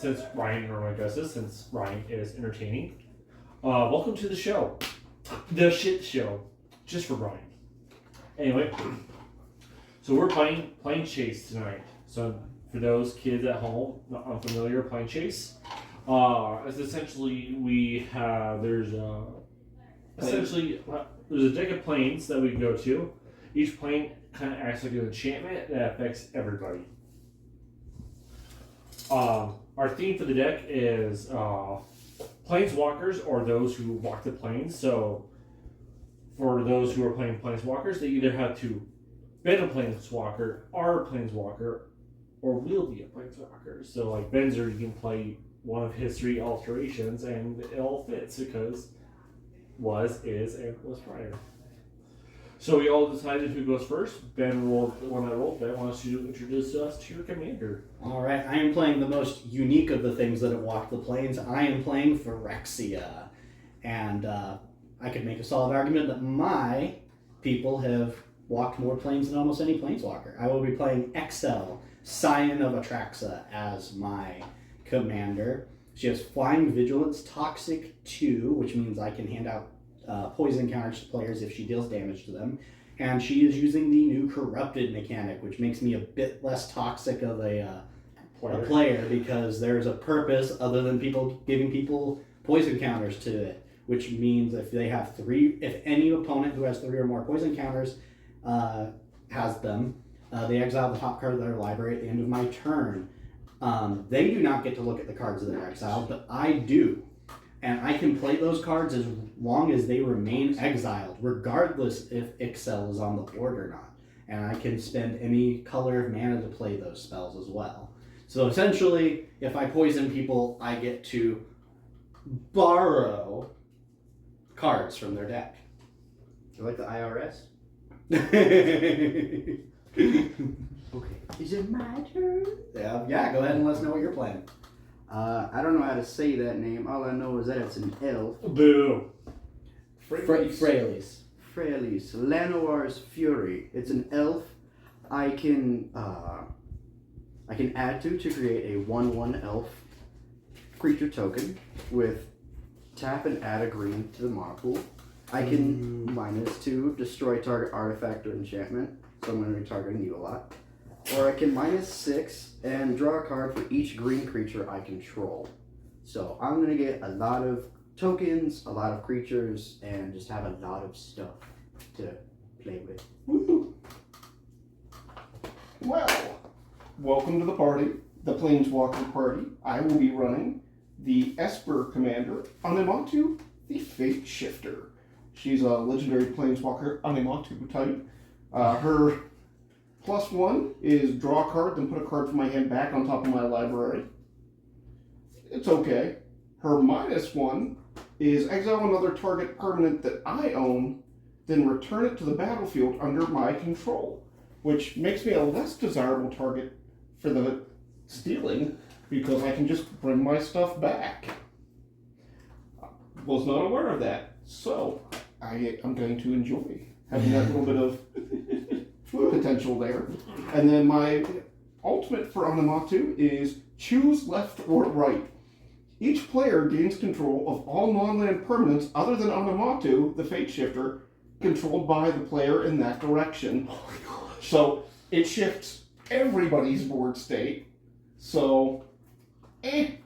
since Ryan normally does this, since Ryan is entertaining. Welcome to the show. The shit show. Just for Ryan. Anyway, so we're playing Plane Chase tonight. So for those kids at home not unfamiliar, Plane Chase. As essentially we have, there's a deck of planes that we can go to. Each plane kind of acts like an enchantment that affects everybody. Our theme for the deck is planeswalkers, or those who walk the planes. So for those who are playing planeswalkers, they either have to bend a planeswalker, are a planeswalker, or will be a planeswalker. So like Benzer, you can play one of his 3 alterations and it all fits because was, is, and was prior. So we all decided who goes first. Ben rolled one I rolled. Ben, why don't you introduce us to your commander? All right, I am playing the most unique of the things that have walked the plains. I am playing Phyrexia. And I could make a solid argument that my people have walked more plains than almost any planeswalker. I will be playing Excel, Scion of Atraxa, as my commander. She has Flying Vigilance, Toxic 2, which means I can hand out poison counters to players if she deals damage to them. And she is using the new Corrupted mechanic, which makes me a bit less toxic of a player because there's a purpose other than people giving people poison counters to it, which means if they have 3, if any opponent who has 3 or more poison counters has them, they exile the top card of their library at the end of my turn. They do not get to look at the cards that are exiled, but I do. And I can play those cards as long as they remain exiled, regardless if Excel is on the board or not. And I can spend any color of mana to play those spells as well. So essentially, if I poison people, I get to borrow cards from their deck. You like the IRS? Okay. Is it my turn? Yeah, go ahead and let us know what you're playing. I don't know how to say that name. All I know is that it's an elf. Boo. Freyalise. Freyalise. Lanoir's Fury. It's an elf. I can add to create a 1/1 elf creature token with tap and add a green to the mana pool. I can -2 destroy target artifact or enchantment, so I'm going to be targeting you a lot. Or I can -6 and draw a card for each green creature I control. So I'm going to get a lot of tokens, a lot of creatures, and just have a lot of stuff to play with. Woo! Well, welcome to the party, the Planeswalker party. I will be running the Esper commander, Anematu, the Fate Shifter. She's a legendary Planeswalker, Anematu type. Her +1 is draw a card, then put a card from my hand back on top of my library. It's okay. Her -1 is exile another target permanent that I own, then return it to the battlefield under my control, which makes me a less desirable target for the stealing because I can just bring my stuff back. Was not aware of that, so I'm going to enjoy having that little bit of potential there. And then my ultimate for Anematu is choose left or right. Each player gains control of all non-land permanents other than Anematu, the Fate Shifter, controlled by the player in that direction. Oh my gosh. So it shifts everybody's board state. So, And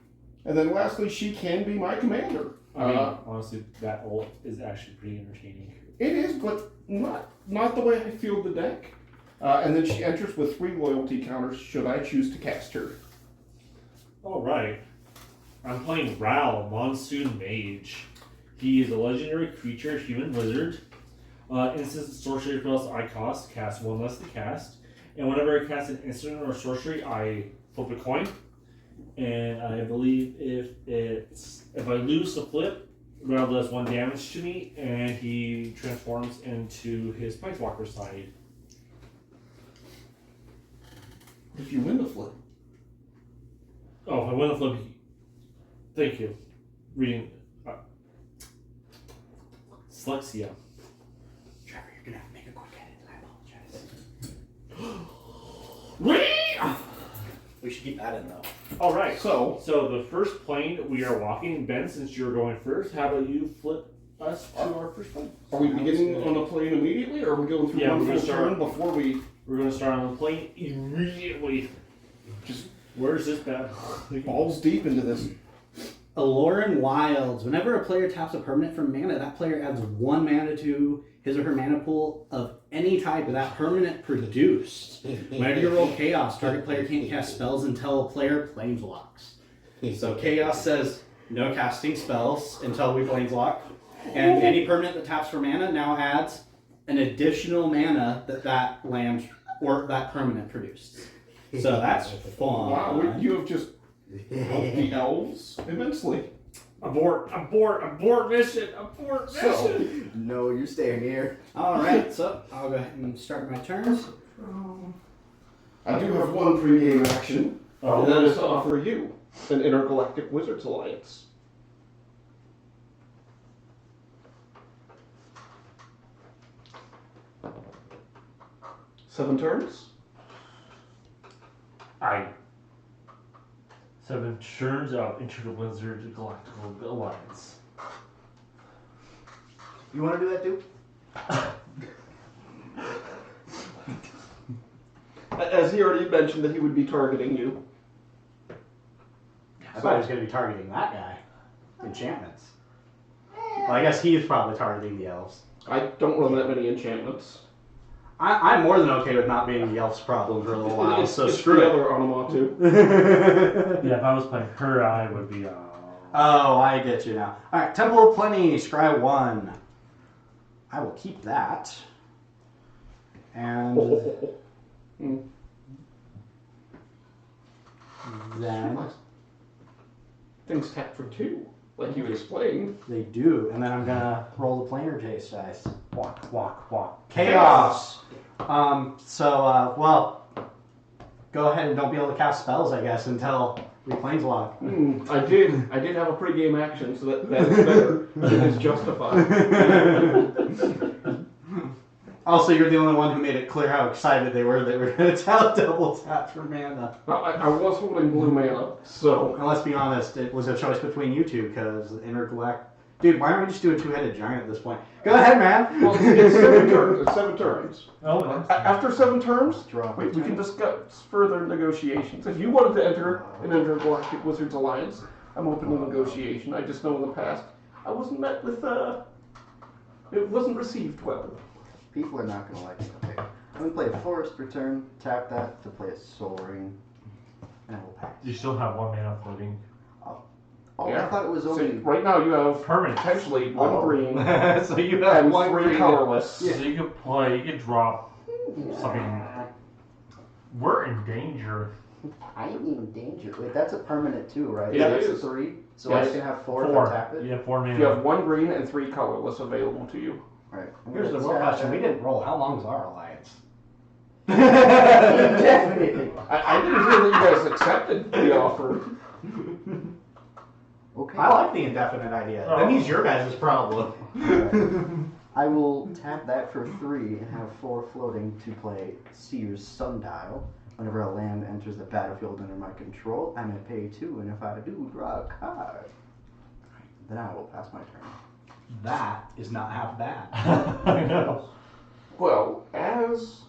then lastly, she can be my commander. I mean, honestly, that ult is actually pretty entertaining. It is, but not the way I feel the deck. And then she enters with 3 loyalty counters should I choose to cast her. Alright. I'm playing Ral, Monsoon Mage. He is a legendary creature, human wizard. Instant sorcery spells I cast 1 less to cast. And whenever I cast an instant or sorcery, I flip a coin. And I believe if I lose the flip, Ral does 1 damage to me, and he transforms into his Planeswalker side. If you win the flip. Oh, if I win the flip, thank you. Reading. Dyslexia. Trevor, you're gonna have to make a quick edit. I apologize. We should keep that in though. All right. So, So the first plane we are walking, Ben, since you're going first, how about you flip us to our first plane? are we beginning on a plane immediately, or are we going through Yeah, one we're gonna full start- turn before we We're going to start on the plane immediately. just Where's this bad? balls deep into this? Aloran Wilds. Whenever a player taps a permanent from mana, that player adds 1 mana to his or her mana pool of any type that permanent produced. Whenever you roll Chaos, target player can't cast spells until a player planeswalks. So Chaos says no casting spells until we planeswalk. And any permanent that taps for mana now adds an additional mana that land or that permanent produced. So that's fun. Wow, you have just helped the elves immensely. Abort mission. Abort mission. So, No, you're staying here. Alright, so I'll go ahead and start my turns. I do have one pre-game action, Oh. and that is to offer you an Intergalactic Wizards Alliance. Seven turns. 7 turns of Into the Blizzard Galactical Alliance. You want to do that too? As he already mentioned that he would be targeting you. I thought he was going to be targeting that guy. Enchantments. Well, I guess he's probably targeting the elves. I don't run that many enchantments. I'm more than okay with not being the elf's problem for a little while, so it's screw the it. other Onomatu. Yeah, if I was playing her, I would be. Oh, I get you now. Alright, Temple of Plenty, scry 1. I will keep that. And then Things tap for 2, like you explained. they do, and then I'm gonna roll the planar chase dice. Walk, walk, walk. Chaos! Well, go ahead and don't be able to cast spells, I guess, until we planeswalk. I did have a pre-game action, so that's better. It is justified. Also, you're the only one who made it clear how excited they were going to double tap for mana. I was holding blue mana, so And let's be honest, it was a choice between you two, because Intergalactic... Dude, why aren't we just doing two-headed giant at this point? Go ahead, man! well, it's 7 turns. It's 7 turns. Oh, After 7 turns, Drop we can discuss further negotiations. If you wanted to enter an Intergalactic Wizards Alliance, I'm open to negotiation. I just know in the past I wasn't met with it wasn't received well. People are not going to like it. Okay. I'm going to play a Forest Return, tap that to play a Soul Ring, and I will pass. you still have 1 mana floating. Oh, Yeah. I thought it was So only... right now you have Permanent. potentially 1 Oh. green So you have and one 3 green. colorless. So you could play, you could drop something. We're in danger. I ain't in danger. Wait, that's a permanent too, right? Yeah, That's it a is. 3? So Yes. I can have 4 if I 4. tap it? You have 4 mana. You have 1 green and 3 colorless available to you. Alright. Here's the real question. We didn't roll. How long is our alliance? Definitely. I didn't hear that you guys accepted the offer. Okay. I like the indefinite idea. That means your guys' problem. I will tap that for 3 and have 4 floating to play Seer's Sundial. Whenever a land enters the battlefield under my control, I may pay 2, and if I do, draw a card. Then I will pass my turn. That is not half bad. I know. Well, as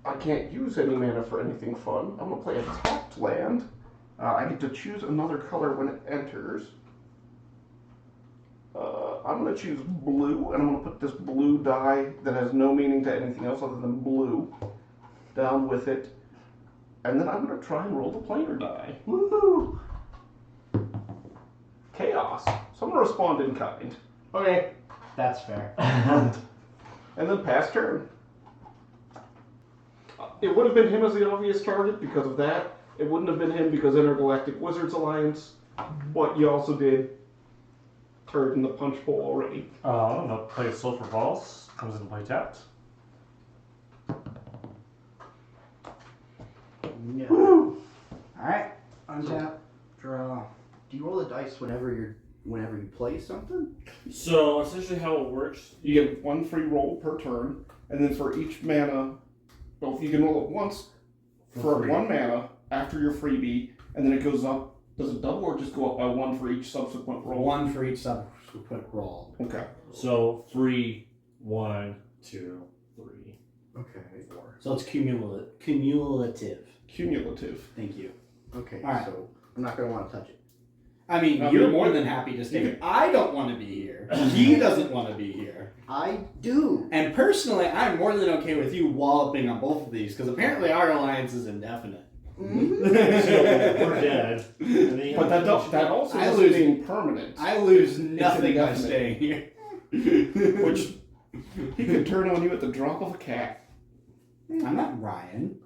I can't use any mana for anything fun, I'm going to play a tapped land. I get to choose another color when it enters. I'm going to choose blue, and I'm going to put this blue die that has no meaning to anything else other than blue down with it. And then I'm going to try and roll the planar die. Woohoo! Chaos. So I'm going to respond in kind. Okay, that's fair. And then pass turn. It would have been him as the obvious target because of that. It wouldn't have been him because Intergalactic Wizards Alliance. What you also did turned in the punch bowl already. I'm gonna play Sulfur Falls. Comes into play tapped. Yeah. Woo! Alright, untap, draw. Do you roll the dice whenever you play something? So essentially, how it works. You get 1 free roll per turn, and then for each mana, well, you can roll it once for free. 1 mana, after your freebie, and then it goes up. Does it double or just go up by 1 for each subsequent roll? 1 for each subsequent roll. Okay. So free 1, 2, 3, Okay. 4. So it's cumulative. Cumulative. Thank you. Okay. All right. So I'm not gonna want to touch it. I mean, I you're mean, more than happy to stay. I don't want to be here. He doesn't want to be here. I do. And personally, I'm more than okay with you walloping on both of these, because apparently our alliance is indefinite. So we're dead. And then you But have that also I doesn't lose- mean permanent. I lose nothing by indefinite. staying here. Which he could turn on you at the drop of a cat. I'm not Ryan.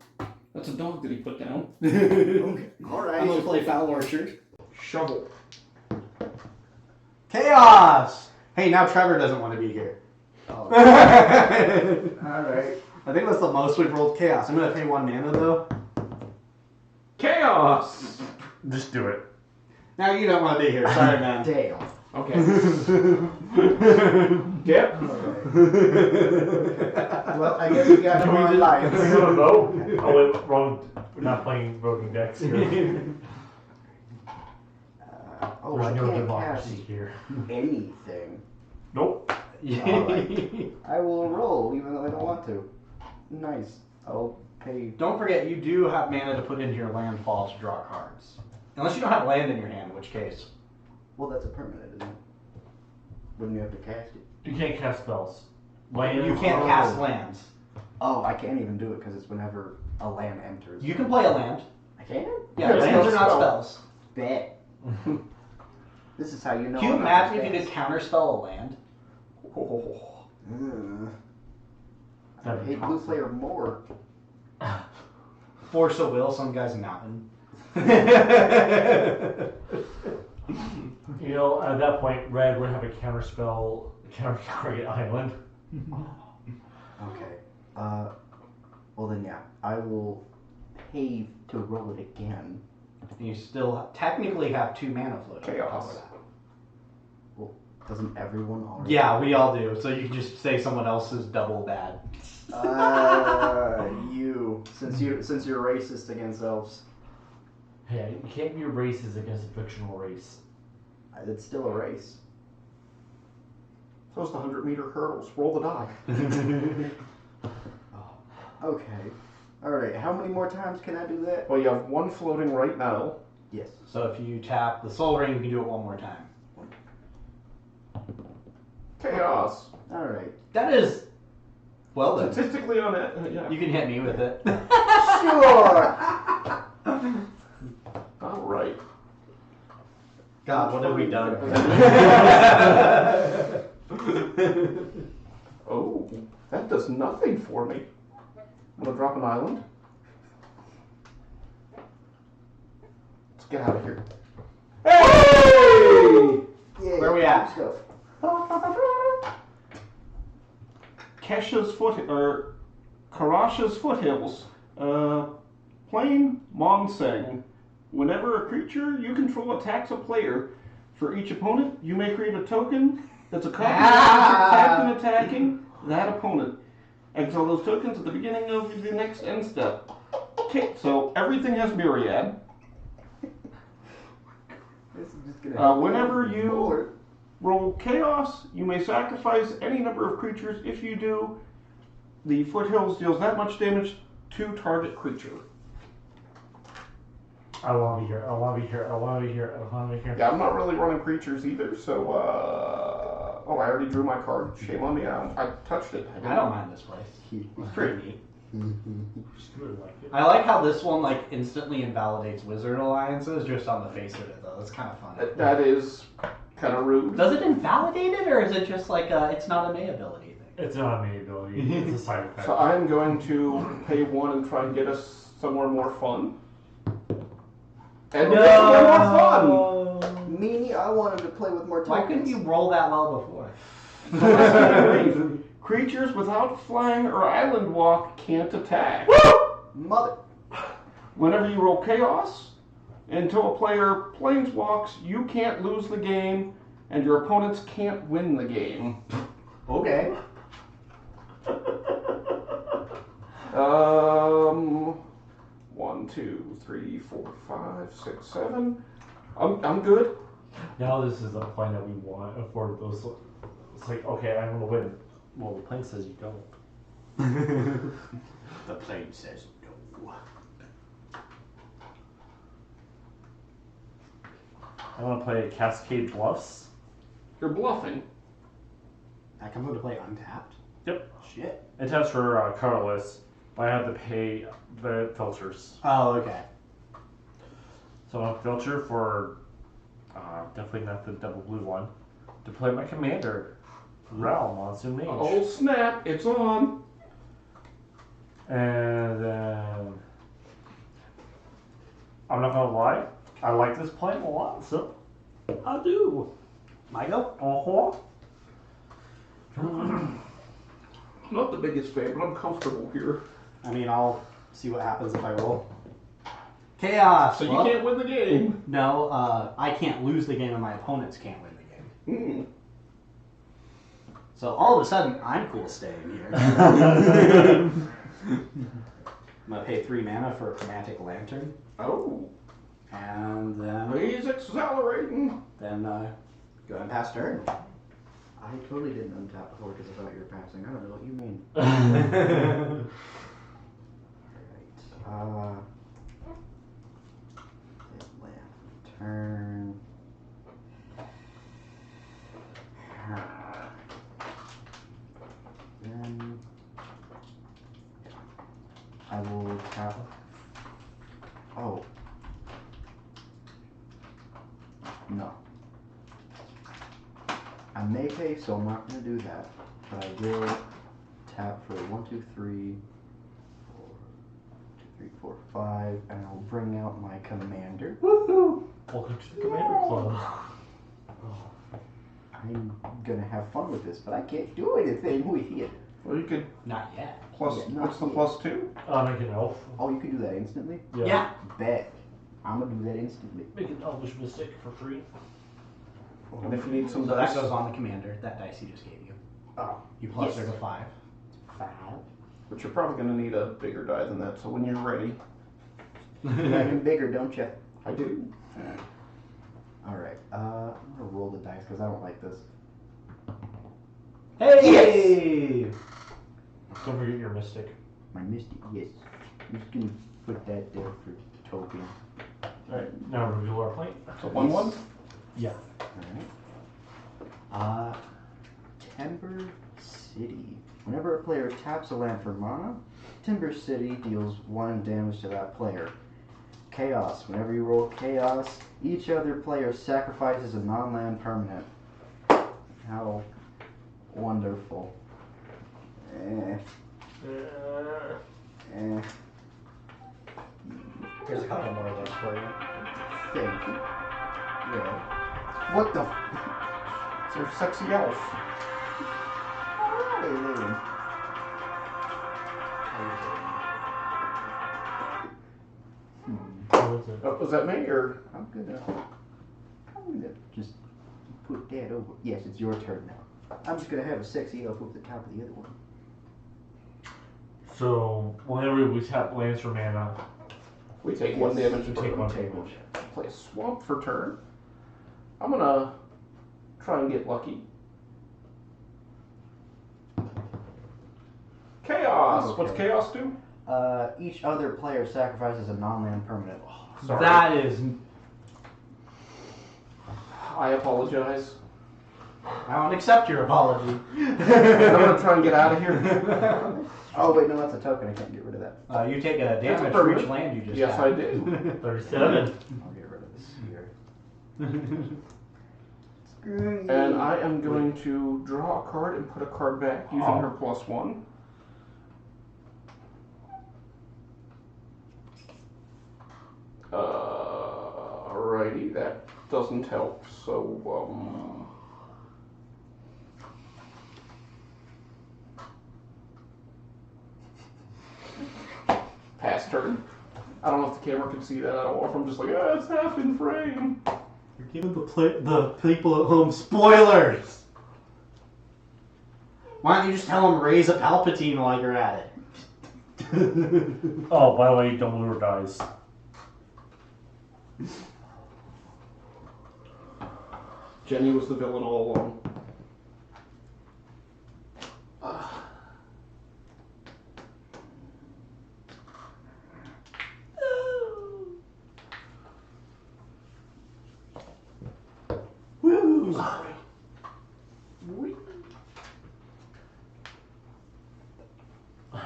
That's a dog that he put down. Okay. All I'm right. gonna play Foul Orchard. Shovel. Chaos! Hey, now Trevor doesn't want to be here. Oh, All right. I think that's the most we've rolled chaos. I'm gonna pay 1 mana though. Chaos! Just do it. Now you don't want to be here. Sorry, man. damn. Okay. Yep. Well, I guess we got more Can we alliance. have a vote? Oh wait, wrong. We're not playing voting decks here. Oh, There's I no can't democracy cast here. anything. Nope. Alright. I will roll even though I don't want to. Nice. I'll pay. Don't forget, you do have mana to put into your landfall to draw cards. Unless you don't have land in your hand, in which case. Well, that's a permanent, isn't it? Wouldn't you have to cast it? You can't cast spells. Land. You can't cast lands. Oh, I can't even do it because it's whenever a land enters. You can play a land. I can? Yeah, Yeah, lands are not spell. spells. Bet. This is how you know. Can you I'm not imagine if you the could counterspell a land? best. I That'd be hate blue player more. Force of will, some guy's a mountain. You know, at that point, red would have a counter target island. Okay. Well then, yeah. I will pay to roll it again. You still technically have 2 mana floating. Chaos. on top of that. Doesn't everyone already? Yeah, we all do. So you can just say someone else is double bad. You. Since you're racist against elves, Hey, you can't be racist against a fictional race. it's still a race. Those the 100-meter hurdles. Roll the die. Okay. All right. How many more times can I do that? Well, you have 1 floating right now. Yes. So if you tap the soul ring, you can do it 1 more time. Chaos. All right. That is. Well then. Statistically on it, yeah. You can hit me with it. Sure. All right. God, what have we done? Oh, that does nothing for me. I'm gonna drop an island. Let's get out of here. Hey! Yeah, Where we at? Stuff. Karasha's Foothills. Plain Monseng. Whenever a creature you control attacks a player, for each opponent, you may create a token that's a copy of the captain attacking that opponent. Exile those tokens at the beginning of the next end step. Okay, so everything has Myriad. This is just gonna Whenever you more. roll Chaos, you may sacrifice any number of creatures. If you do, the Foothills deals that much damage to target creature. I want to be here. I want to be here. I want to be here. I want to be here. Yeah, I'm not really running creatures either, so, oh, I already drew my card. Shame on me. I touched it. I don't mind this place. It's pretty neat. Just really like it. I like how this one like instantly invalidates wizard alliances just on the face of it though. That's kind of fun. That is kind of rude. Does it invalidate it or is it just like it's not a May ability thing? It's not a main ability. It's a side effect. So I'm going to pay 1 and try and get us somewhere more fun. And get somewhere more fun! Me, I wanted to play with more tokens. Why couldn't you roll that well before? Creatures without flying or island walk can't attack. Mother. Whenever you roll Chaos, until a player planeswalks, you can't lose the game, and your opponents can't win the game. Okay. 1, 2, 3, 4, 5, 6, 7. I'm good. Now this is a plane that we want for those. It's like, okay, I'm gonna win. Well, the plane says you don't. The plane says no. I want to play Cascade Bluffs. You're bluffing. That comes into play untapped? Yep. Shit. It tests for colorless, but I have to pay the filters. Oh, okay. So I'll filter for definitely not the double blue one to play my commander, Ral Monsoon Mage. Oh snap! It's on. And then I'm not gonna lie, I like this plane a lot, so I do. My go? Not the biggest fan, but I'm comfortable here. I mean, I'll see what happens if I roll. Chaos! So you Well, can't win the game. No, I can't lose the game and my opponents can't win the game. So all of a sudden, I'm cool staying here. I'm gonna pay 3 mana for a Chromatic Lantern, Oh, and then he's accelerating. go ahead and pass turn. I totally didn't untap before because I thought you were passing. I don't know what you mean. Alright. Left turn. Then I will tap. Oh. No. I may pay, so I'm not going to do that. But I will tap for 1, 2, 3, 4, 2, 3, 4, 5, and I'll bring out my commander. Woohoo! Welcome to the Commander Club. I'm gonna have fun with this, but I can't do anything with it. Well, you could Not yet. plus. Yeah, What's the not +2? Make an elf. Oh, you can do that instantly? Yeah. Bet. I'm gonna do that instantly. Make an elvish mystic for free. And if you need some So dice, that goes on the commander. That dice he just gave you. Oh, You plus yes. her to 5. 5. but you're probably going to need a bigger die than that. So when you're ready, You got him bigger, don't you? I do. Alright, I'm gonna roll the dice because I don't like this. Hey! Don't forget your mystic. My Misty, yes. I'm just gonna put that there for token. Alright, now reveal our plane. So 1/1. Yeah. Alright. Timber City. Whenever a player taps a land for mana, Timber City deals 1 damage to that player. Chaos. Whenever you roll Chaos, each other player sacrifices a non-land permanent. How wonderful. Here's a couple more of those for you. Thank you. Yeah. What the? It's our sexy elf. Alright then. What is it? Oh, was that me or? I'm gonna just put that over. Yes, it's your turn now. I'm just gonna have a sexy elf over the top of the other one. So, whenever we tap lands for mana, We take 1 damage. we per take 1 turn. damage. Play a swamp for turn. I'm gonna try and get lucky. Chaos. Okay. What's chaos do? Each other player sacrifices a non-land permanent. Sorry. That is. I apologize. I don't accept your apology. I'm gonna try and get out of here. Oh wait, no, that's a token. I can't get rid of that. You take a That's a damage for each permanent. land you just Yes, got. I do. 37. I'll get rid of this here. And I am going to draw a card and put a card back using her +1. Alrighty, that doesn't help. So, pass turn. I don't know if the camera can see that at all. If I'm just like, it's half in frame. You're giving the people at home spoilers. Why don't you just tell them raise a Palpatine while you're at it? Oh, by the way, Dumbledore dies. Jenny was the villain all along. Woo! I'm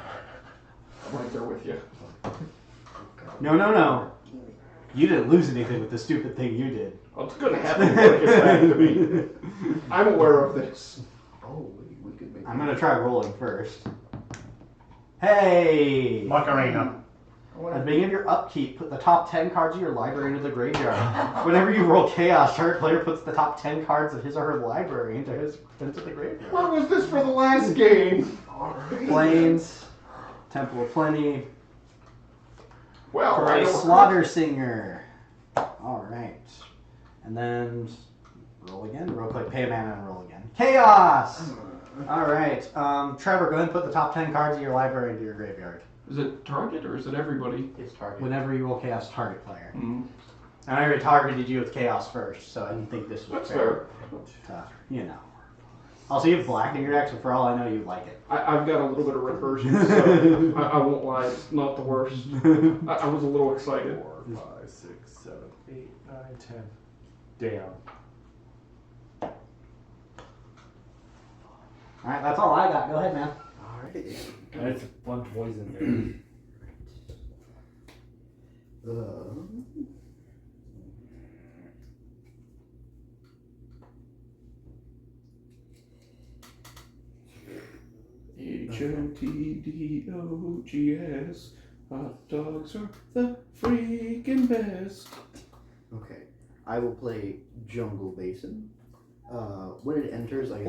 right there with you. No. You didn't lose anything with the stupid thing you did. It's gonna happen when it gets back to me. I'm aware of this. Oh, we could make. I'm gonna try rolling first. Hey! Macarena. At the beginning of your upkeep, put the top 10 cards of your library into the graveyard. Whenever you roll chaos, target player puts the top 10 cards of his or her library into the graveyard. What was this for the last game? Plains, Temple of Plenty, Well, for I a don't Slaughter Singer. Alright. And then roll again. Roll click, pay a mana and roll again. Chaos! Alright. Trevor, go ahead and put the top 10 cards of your library into your graveyard. Is it target or is it everybody? It's target. Whenever you roll chaos, target player. Mm. And I already targeted you with chaos first, so I didn't think this was That's fair. Tough, you know. Also, you have black in your deck, so for all I know, you like it. I've got a little bit of recursion, so I won't lie, it's not the worst. I was a little excited. 4, 5, 6, 7, 8, 9, 10. Damn. Alright, that's all I got. Go ahead, man. Alright. That's a fun poison HOTDOGS. Hot dogs are the freaking best. Okay. I will play Jungle Basin. When it enters, I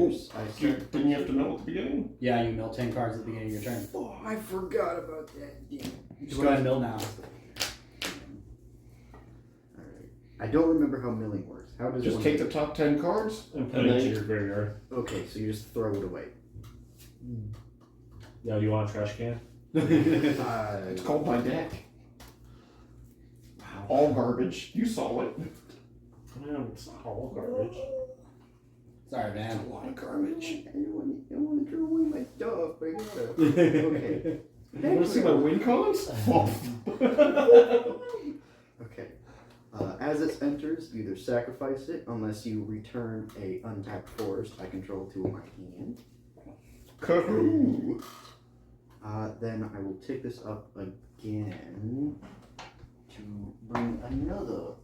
set. Didn't you have to know at the beginning? Yeah, you mill 10 cards at the beginning of your turn. Oh, I forgot about that. Damn. Just go ahead and mill now. Alright. I don't remember how milling works. How does Just one take the top 10 cards and put it into your graveyard. Okay, so you just throw it away. Now, you want a trash can? It's called my deck. Wow. All garbage. You saw it. No, it's not all garbage. Sorry, A man. lot of garbage. I don't want to throw away my stuff, but I gotta. Okay. You want to see my win cons? Okay. As it enters, either sacrifice it unless you return a untapped forest I control to my hand. Kahoo! Then I will take this up again to bring another.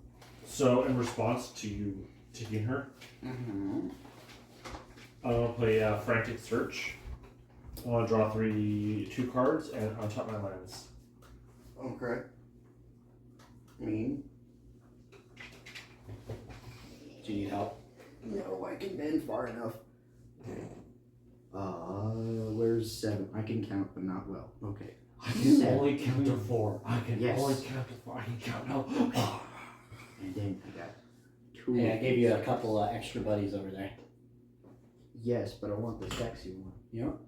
So, in response to you taking her, Mm-hmm. I'm going to play Frantic Search. I want to draw 2 cards and untap my lands. Okay. Me? Do you need help? No, I can bend far enough. Where's 7? I can count, but not well. Okay. I can 7. only count to 4. I can Yes. only count to 4. I can count now. And then I got 2. Hey, I gave you a couple extra buddies over there. Yes, but I want the sexy one. You know?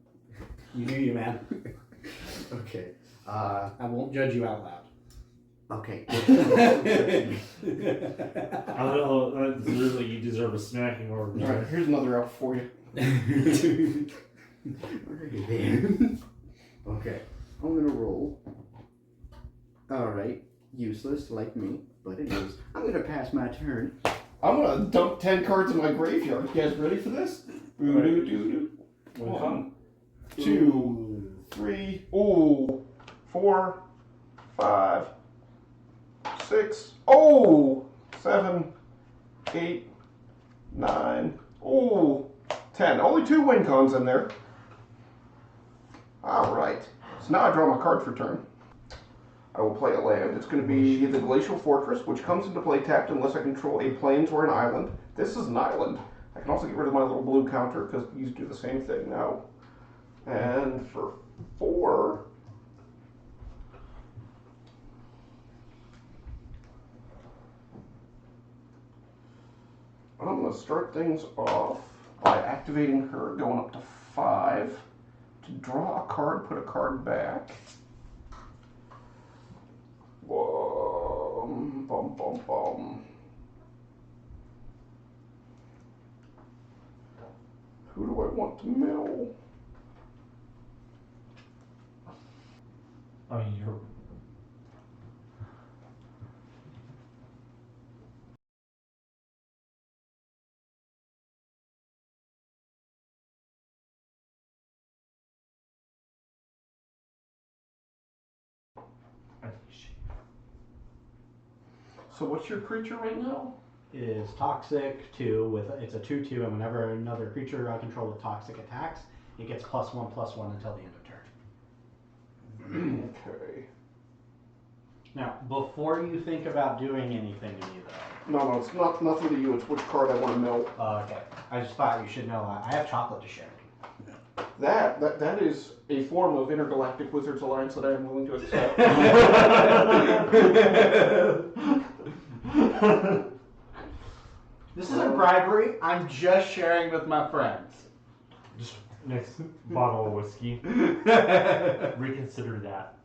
You do you, man. Okay. I won't judge you out loud. Okay. I don't know. Literally, you deserve a smacking or. Alright, here's another elf for you. Okay. I'm gonna roll. Alright. Useless, like me. But it is. I'm gonna pass my turn. I'm gonna dump 10 cards in my graveyard. You guys ready for this? Boo-doo-doo-doo. 1, 2, 3, 4, 5, 6, 7, 8, 9, 10. Only 2 win cons in there. Alright. So now I draw my card for turn. I will play a land. It's going to be the Glacial Fortress, which comes into play tapped unless I control a plains or an island. This is an island. I can also get rid of my little blue counter because these do the same thing now. And for 4, I'm going to start things off by activating her, going up to 5 to draw a card, put a card back. Who do I want to mill? I mean, you're. So what's your creature right now? Is toxic 2 with it's a 2/2, and whenever another creature I control with toxic attacks, it gets +1/+1 until the end of turn. Okay. Now, before you think about doing anything to me, though. No, it's not nothing to you. It's which card I want to mill. Okay. I just thought you should know I have chocolate to share. That is a form of intergalactic wizards alliance that I am willing to accept. This isn't bribery. I'm just sharing with my friends. Just next bottle of whiskey. Reconsider that.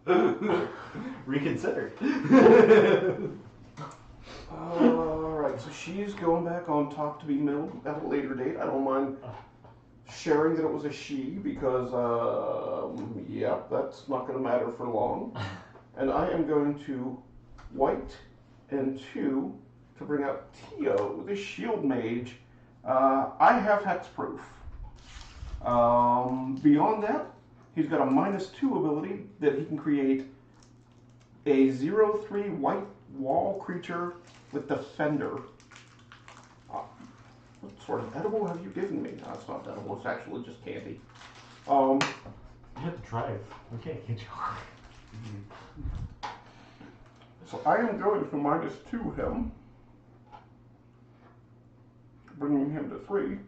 Reconsidered. Alright, so she's going back on top to be milled at a later date. I don't mind sharing that it was a she because, yep, that's not going to matter for long. And I am going to white and 2 to bring out Tio, the shield mage. I have hexproof. Beyond that, he's got a -2 ability that he can create a 0/3 white wall creature with Defender. What sort of edible have you given me? No, it's not edible, it's actually just candy. You have to drive. We can't get you. So I am going to -2 him, bringing him to 3.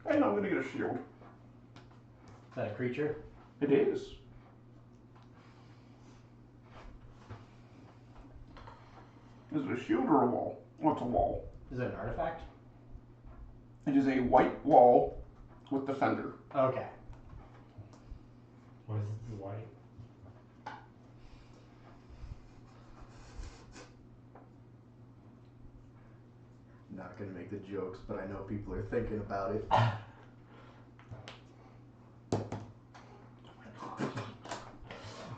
And I'm going to get a shield. Is that a creature? It is. Is it a shield or a wall? What's a wall? Is it an artifact? It is a white wall with Defender. Okay. What is it? White? Not gonna make the jokes, but I know people are thinking about it.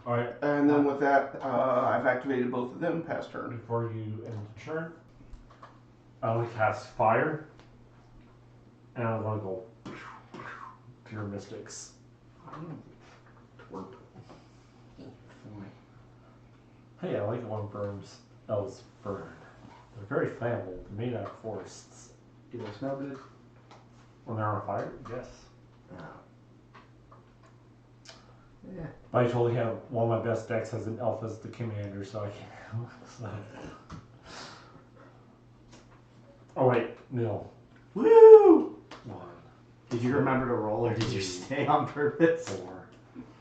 Alright, And then with that, I've activated both of them past turn. before you end the turn, I want to cast fire. And I want to go pure mystics. Twerp. Hey, I like it when burns elves burn. They're very flammable, they're made out of forests. Do they smell good? When they're on fire, yes. Yeah. But I totally have one of my best decks has an elf as the commander, so I can't. So. Oh wait, no. Woo! 1, Did you remember to roll, or did you stay on purpose? 4,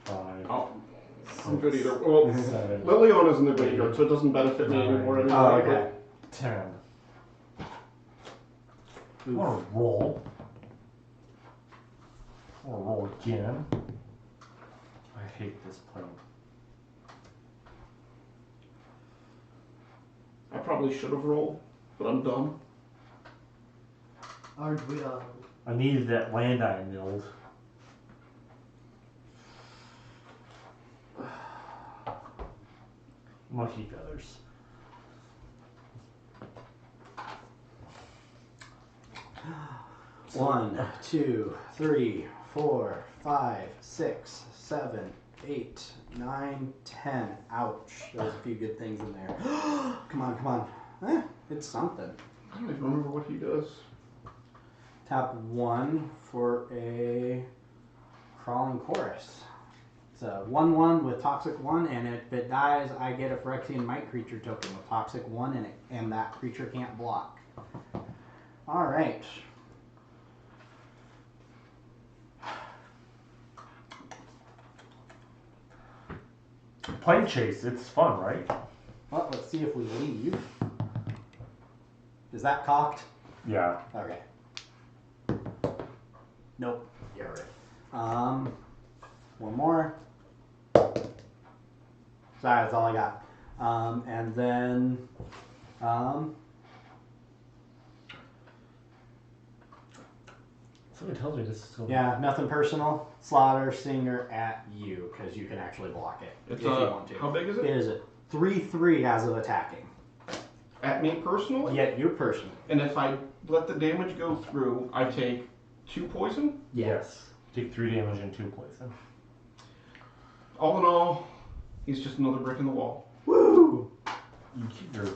5, Oh, I'm good either. Well, 7, Liliana is in the graveyard, so it doesn't benefit me anymore. Anyway. Oh, okay. 10. I want to roll. I want to roll again. I hate this plane. I probably should have rolled, but I'm dumb. Aren't we all? I needed that land I milled. Monkey feathers. One, 2, 3, 4, 5, 6, 7, 8, 9, 10. Ouch. There's a few good things in there. Come on, come on. It's something. I don't even remember what he does. Tap 1 for a crawling chorus. It's a 1/1 with toxic 1, and if it dies, I get a Phyrexian Might creature token with toxic 1 in it, and that creature can't block. Alright. Plane chase, it's fun, right? Well, let's see if we leave. Is that cocked? Yeah. Okay. Nope. Yeah, right. One more. Sorry, that's all I got. And then, Something tells me this is going. Yeah, nothing personal. Slaughter Singer at you because you can actually block it It's if you want to. how big is It it? is a 3/3 as of attacking. At me personally? Yet you personally. And if I let the damage go through, I take 2 poison? Yes. Take 3 damage and 2 poison. All in all, he's just another brick in the wall. Woo! You keep your.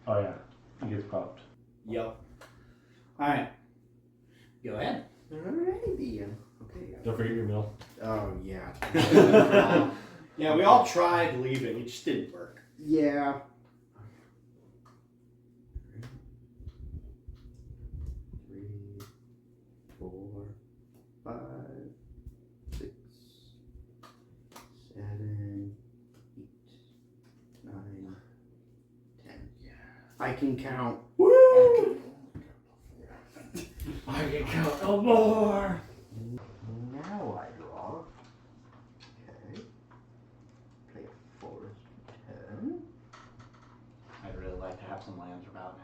Oh yeah, he gets popped. Yep. All right. Go ahead. Alrighty then. Okay. Don't forget your meal. Oh yeah. Yeah, we all tried leaving. It just didn't work. Yeah. 3, 4, 5, 6, 7, 8, 9, 10. I can count. I can count no more. Now I draw. Okay. Play a forest 10. I'd really like to have some lands about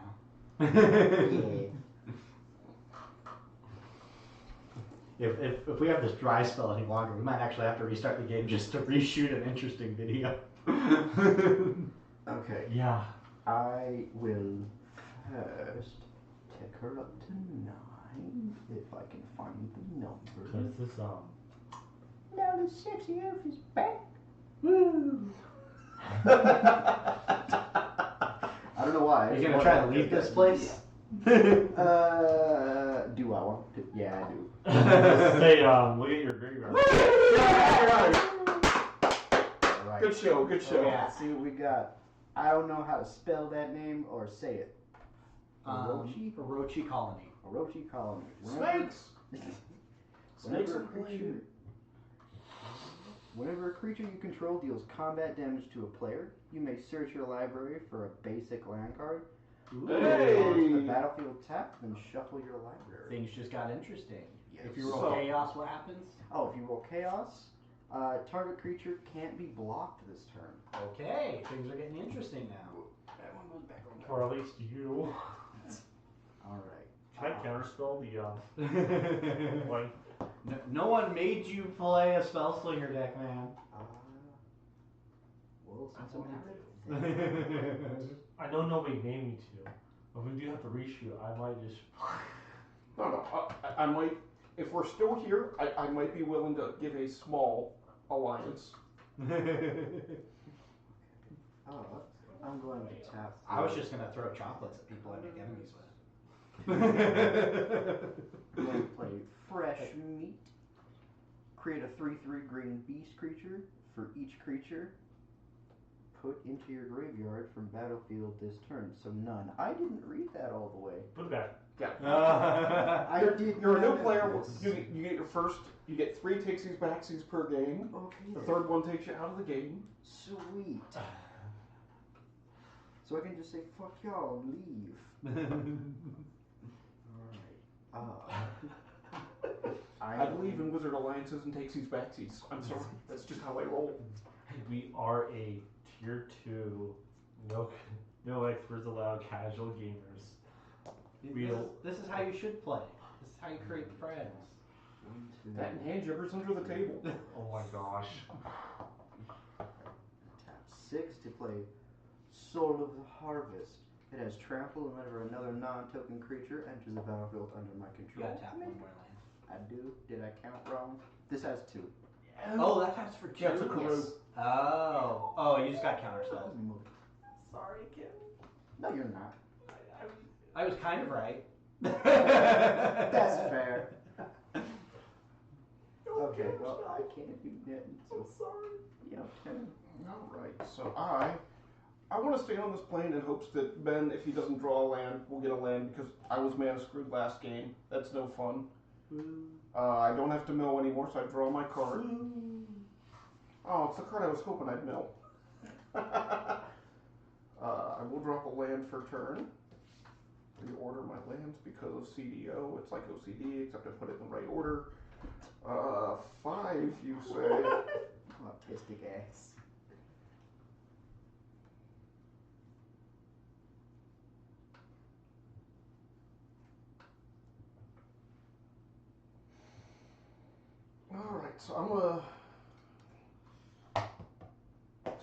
Yeah. If we have this dry spell any longer, we might actually have to restart the game just to reshoot an interesting video. Okay. Yeah. I will first take her up to 9 if I can find the number. Cause this Now the sexy elf is back. Woo! I don't know why. Are you gonna try to leave this place? Do I want to? Yeah, I do. Say look at your graveyard. Alright. Good show, good show. Yeah. See what we got. I don't know how to spell that name or say it. Orochi Colony. Orochi Colony. Snakes! Snakes Whenever are a creature, whenever a creature you control deals combat damage to a player, you may search your library for a basic land card. Hey! Onto the battlefield tap, then shuffle your library. Things just got interesting. Yes. If you roll So- chaos, what happens? Oh, if you roll chaos, target creature can't be blocked this turn. Okay, things are getting interesting now. That one goes back on top. Or at least you. Alright. Can I counterspell the like? No one made you play a Spellslinger deck, man. Well, since I'm No, at it. I know nobody named me to. But if we do have to reshoot, I might just. No, I might, if we're still here, I might be willing to give a small alliance. I'm going to tap. I was just gonna throw chocolates at people I make enemies with. I'm going to play fresh meat. Create a 3/3 green beast creature. For each creature, put into your graveyard from battlefield this turn. So none. I didn't read that all the way. Put it back. I did. You're a new not- player, you get your first, you get 3 takesies backsies per game. Okay. The then. third one takes you out of the game. Sweet. So I can just say fuck y'all and leave. Alright. I believe in wizard alliances and takesies backsies. I'm sorry, that's just how I roll. We are a tier 2, no experts allowed casual gamers. This is how you should play. This is how you create friends. 1, 2, That and hand jibbers under the table. Oh my gosh. tap 6 to play Soul of the Harvest. It has trample whenever another non-token creature enters the battlefield under my You control. gotta tap one more land. I do. Did I count wrong? This has 2. Oh, that taps for 2. Yeah, it's a Karoo. Yes. Oh, you just got counterspelled. Sorry, Kim. No, you're not. I was kind of right. That's fair. Okay, well, I can't do that. So sorry. yeah, 10. Alright, so I want to stay on this plane in hopes that Ben, if he doesn't draw a land, will get a land because I was mana screwed last game. That's no fun. I don't have to mill anymore, so I draw my card. Oh, it's the card I was hoping I'd mill. I will drop a land for turn. Reorder my lands because of CDO. It's like OCD, except I put it in the right order. 5, you say? Autistic ass. so I'm gonna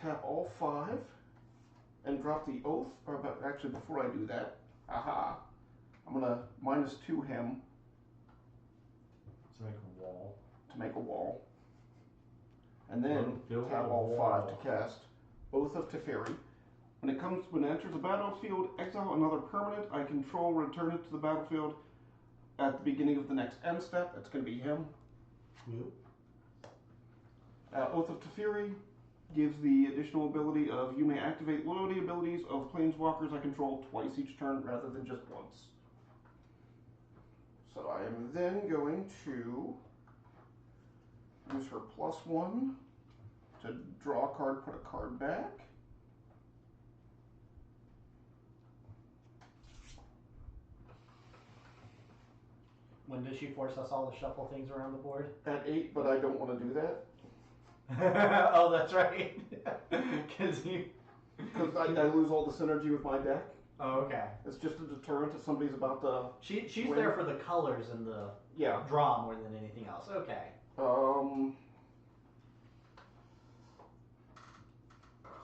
tap all 5 and drop the oath. But actually, before I do that, I'm gonna -2 him To make a wall. to make a wall, and then Build tap a all wall. 5 to cast Oath of Teferi. When it enters the battlefield, exile another permanent I control, return it to the battlefield at the beginning of the next end step. That's going to be him. Oath of Teferi gives the additional ability of you may activate loyalty abilities of planeswalkers I control twice each turn rather than just once. So I am then going to use her +1 to draw a card, put a card back. When does she force us all to shuffle things around the board? At 8, but I don't want to do that. Oh, that's right. Because you. Because I lose all the synergy with my deck. Oh, okay. It's just a deterrent if somebody's about to... She's Win. there for the colors and the Yeah. draw more than anything else. Okay. So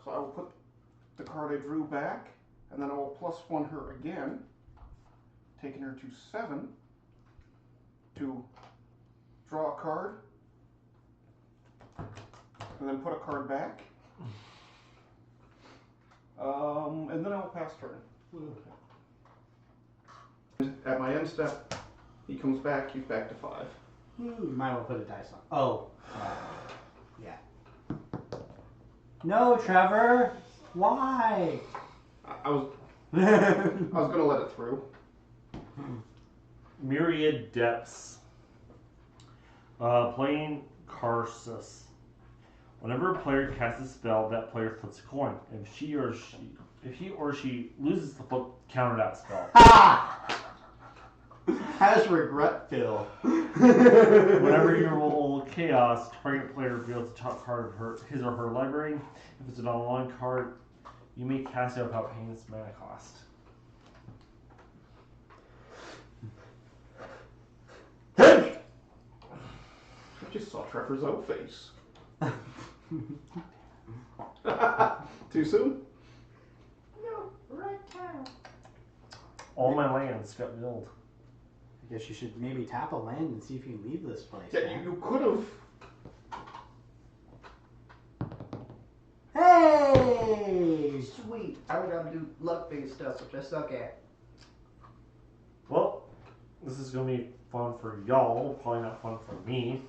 I will put the card I drew back, and then I will +1 her again, taking her to 7 to draw a card, and then put a card back. And then I'll pass turn. At my end step, he comes back, he's back to 5. You might want to put a dice on. Oh. Yeah. No, Trevor. Why? I was gonna let it through. Myriad Depths. Playing Karsus. Whenever a player casts a spell, that player flips a coin. If he or she loses the flip, counter that spell. Ha! Has regret Phil. Whenever you roll Chaos, target player reveals the top card of his or her library. If it's an online card, you may cast it without paying its mana cost. I just saw Trevor's own face. Too soon? No, right now. All my lands got milled. I guess you should maybe tap a land and see if you can leave this place. Yeah, man. you could have. Hey! Sweet. I would have to do luck-based stuff, which I suck at. Well, this is gonna be fun for y'all, probably not fun for me.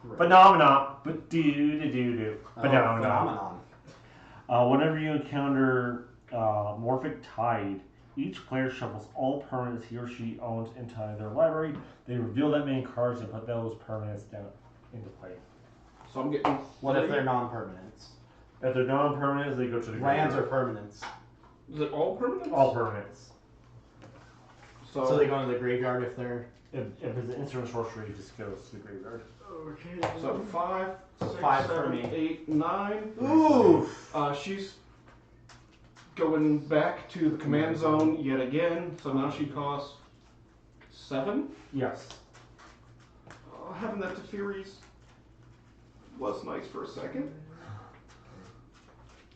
Right. Phenomenon, but do. Oh, Phenomenon. Whenever you encounter Morphic Tide, each player shuffles all permanents he or she owns into their library. They reveal that many cards and put those permanents down into play. So I'm getting. What if they're non-permanents? If they're non-permanents, they go to the Lands are graveyard. permanents. Is it all permanent? All permanents. So they go into the graveyard if they're... If it's an instant sorcery, it just goes to the graveyard. Okay. So 5, 6, 5 for 7, me. 8, 9. Ooh! She's going back to the command zone yet again. So now she costs 7. Yes. Having that Teferi's was nice for a second.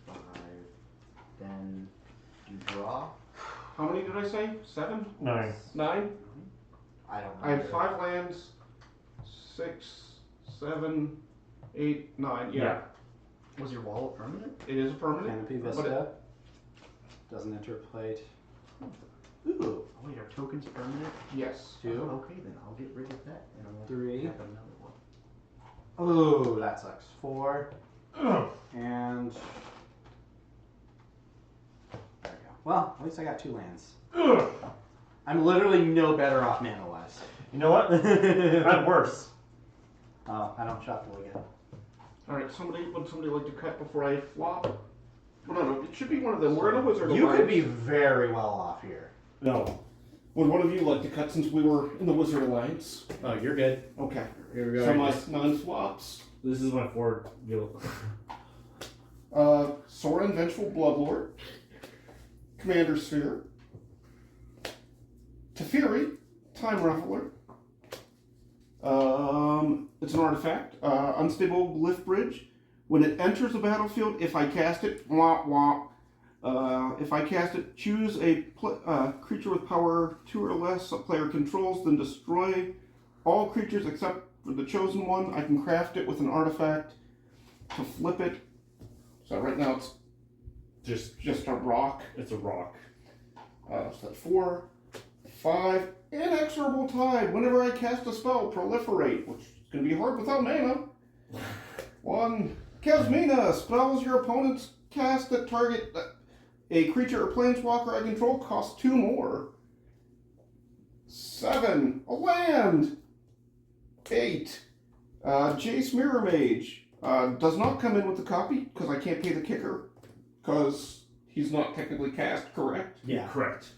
5. Then you draw. How many did I say? 7? 9. 9? I don't know. I had 5 lands. 6, 7, 8, 9. Yeah, Was your wall a permanent? it is a permanent. Canopy but Vista. Doesn't enter plate. Ooh. Oh, wait, are tokens permanent? Yes. Two. Okay, then I'll get rid of that, and I won't 3. have another one. Oh, that sucks. 4. And... There we go. Well, at least I got 2 lands. I'm literally no better off mana-wise. You know what? I'm worse. Oh, I don't shuffle again. All right. Would somebody like to cut before I flop? Well, no. It should be one of them. We're in a Wizard You could Alliance. be very well off here. No. Would one of you like to cut since we were in the Wizard Alliance? Oh, you're good. Okay. Here we go. So my 9 swaps. This is my forward view. Sorin, Vengeful Bloodlord. Commander Sphere. Teferi, Time Ruffler. It's an artifact. Unstable Lift Bridge. When it enters the battlefield, if I cast it, wah wah. If I cast it, choose a creature with power 2 or less a player controls, then destroy all creatures except for the chosen one. I can craft it with an artifact to flip it. So right now it's just a rock. It's a rock. So that's 4, 5. Inexorable Tide. Whenever I cast a spell, proliferate, which is going to be hard without mana. 1. Kasmina. Spells your opponents cast that target a creature or planeswalker I control costs 2 more. 7. A land. 8. Jace Mirror Mage. Does not come in with the copy because I can't pay the kicker because he's not technically cast, correct? Yeah. Correct.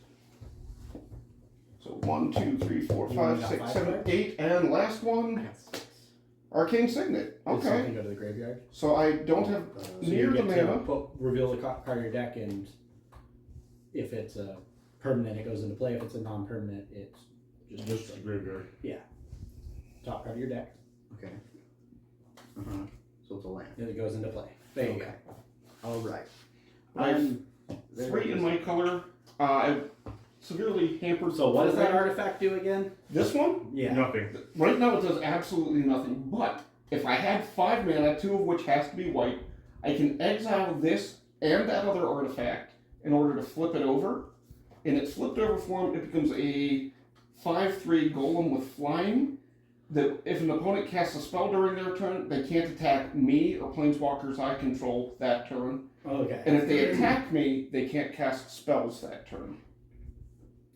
So 1, 2, 3, 4, You 5, only got 6, 5 7, cards? 8, and last one, Arcane Signet. Did Okay. something go to the graveyard? So I don't have So near you the get to mana. reveal the card of your deck, and if it's a permanent, it goes into play. If it's a non-permanent, it's Just a graveyard. top card of your deck, Okay. So it's a land. and it goes into play. There you Okay. All right. I've There 3 it in is. my color. I've severely hampered. go. So what does that artifact do again? This one? Yeah. Nothing. Right now it does absolutely nothing. But if I had 5 mana, 2 of which has to be white, I can exile this and that other artifact in order to flip it over. In its flipped over form, it becomes a 5/3 golem with flying. That if an opponent casts a spell during their turn, they can't attack me or planeswalkers I control that turn. Okay. And if they attack me, they can't cast spells that turn.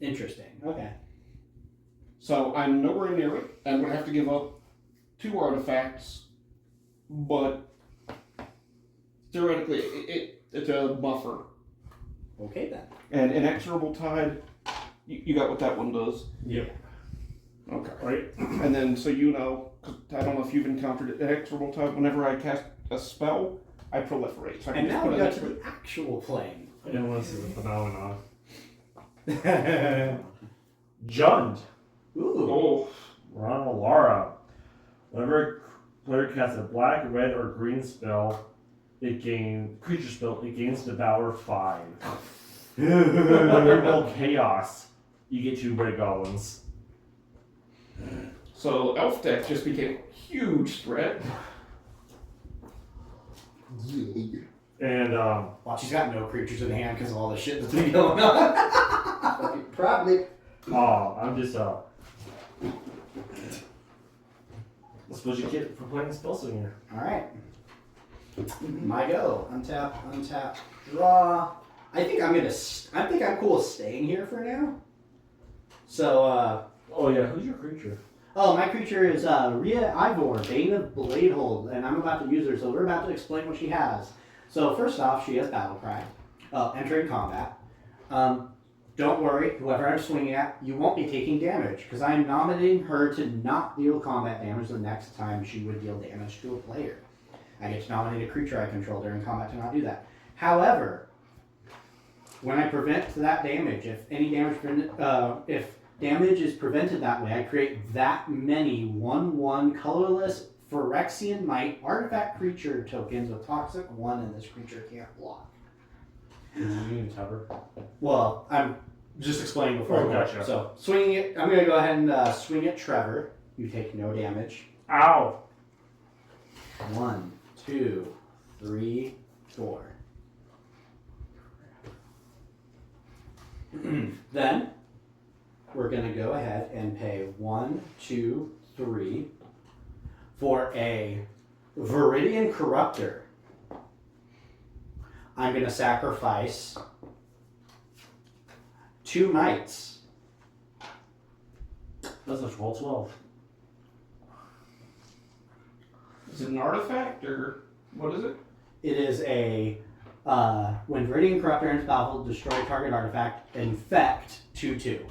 Interesting. Okay. So I'm nowhere near it, and would have to give up 2 artifacts, but theoretically, it's a buffer. Okay then. And Inexorable Tide, you got what that one does. Yep. Okay. Right. And then, so you know, 'cause I don't know if you've encountered it, Inexorable Tide, whenever I cast a spell, I proliferate. So I can And just now put we it got next to to the actual plane. And this is a phenomenon. Jund. Ooh. Oh, Ron Lara. Whenever a player casts a black, red, or green spell, it gains Devour 5. When you roll Chaos, you get 2 red goblins. so Elf deck just became a huge threat. And Watch, he's got no creatures in hand because of all the shit that's been going on. Probably. I'm just that's what you get for playing Spellslinger. All right. My go. Untap, draw. I think I'm cool with staying here for now. So, Oh yeah, who's your creature? my creature is Rhea Ivor, Bane of Bladehold, and I'm about to use her, so we're about to explain what she has. So first off, she has Battlecry, entering combat. Don't worry, whoever I'm swinging at, you won't be taking damage, because I'm nominating her to not deal combat damage the next time she would deal damage to a player. I get to nominate a creature I control during combat to not do that. However, when I prevent that damage, if damage is prevented that way, I create that many 1/1 colorless Phyrexian Might artifact creature tokens with toxic 1, and this creature can't block. You need a cover. Well, I'm just explaining before. Oh, gotcha. So, swinging it, I'm going to go ahead and swing at Trevor. You take no damage. Ow! 1, 2, 3, 4. Then, we're going to go ahead and pay 1, 2, 3 for a Viridian Corruptor. I'm going to sacrifice 2 Mites. That's a roll 12. Is it an artifact or what is it? It is a when Viridian Corruptor enters battlefield, destroy target artifact, infect 2/2.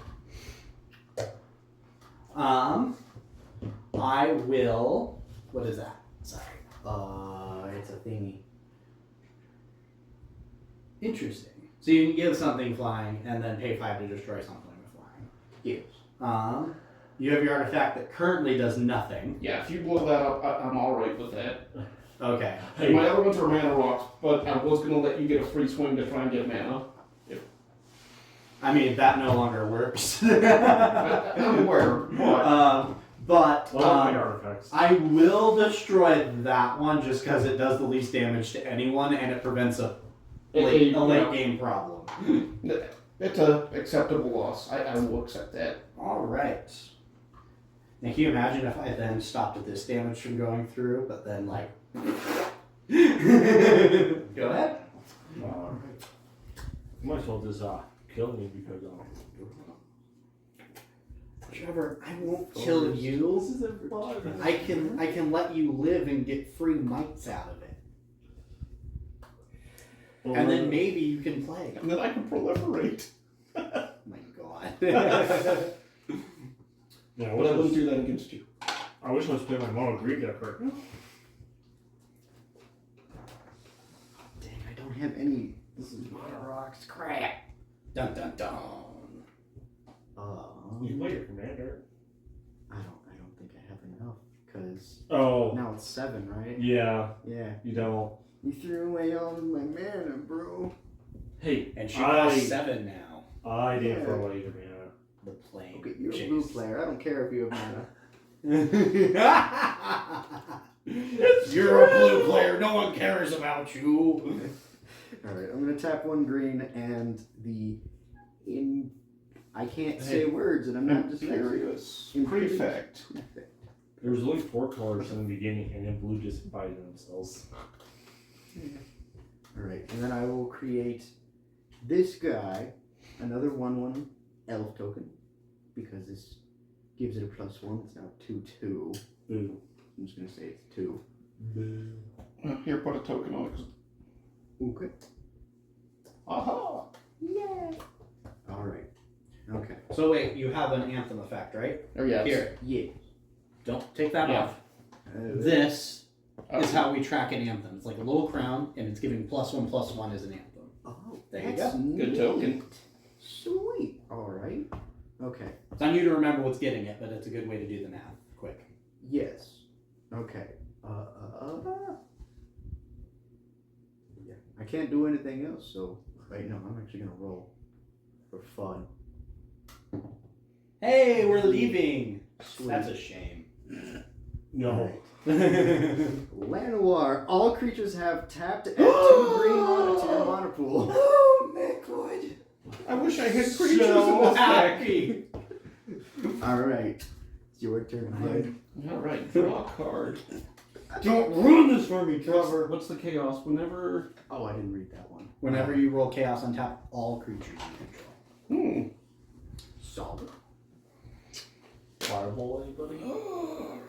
I will. What is that? Sorry. It's a thingy. Interesting. So you can give something flying and then pay 5 to destroy something with flying. Yes. You have your artifact that currently does nothing. Yeah, if you blow that up, I'm alright with that. Okay. Hey, My other ones are mana rocks, but I was gonna let you get a free swing to try and get mana. I mean, that no longer works. I'm aware, but But well, my artifacts. I will destroy that one just because it does the least damage to anyone and it prevents a late game problem. it's a acceptable loss. I will accept that. All right. Now, can you imagine if I then stopped this damage from going through, but then like, go ahead. Might as well just kill me because Trevor, I won't kill you. This is fun. I can let you live and get free mites out of it, and then maybe you can play. And then I can proliferate. Oh my God. Yeah, But I wouldn't do that against you. I wish I was playing my mono green deck right now. Dang, I don't have any. This is Mana Rocks crap. Dun dun dun. You can play your commander. I don't think I have enough because Oh, now it's 7, right? yeah, Yeah. you don't. You threw away all my mana, bro. Hey, And she I- costs 7 now. I didn't throw away your mana. The plane. Okay, you're a blue player. I don't care if you have mana. You're a blue player. No one cares about you. Alright, I'm gonna tap 1 green and I can't say words and I'm not dyslexic. Imperious Imperious. Prefect. There was only 4 colors in the beginning, and then blue just invited themselves. Alright, and then I will create this guy, another 1/1 elf token, because this gives it a +1. It's now 2/2. Boo. I'm just gonna say it's 2. Boo. Here, put a token on it. Okay. Aha! Yay! Alright. Okay. So wait, you have an anthem effect, right? Oh yeah. Here, Yeah. don't take that Yeah. off. This is how we track an anthem. It's like a little crown, and it's giving +1/+1 as an anthem. Oh, There you that's go. Good neat. token. Sweet. Alright. Okay. It's on you to remember what's getting it, but it's a good way to do the math. Quick. Yes. Okay. Yeah. I can't do anything else, so right now I'm actually gonna roll for fun. Hey, we're leaving. Sweet. That's a shame. No. Alright. Llanowar. All creatures have tapped at 2 green mana to your mana pool. Oh, Mickwood. I wish I had creatures in So this deck. happy. Alright. It's your turn, bud. Alright, draw a card. Don't ruin this for me, Trevor. What's the chaos? Whenever. Oh, I didn't read that one. Whenever you roll chaos on tap, all creatures you control. Solid. Fireball, anybody? Alright.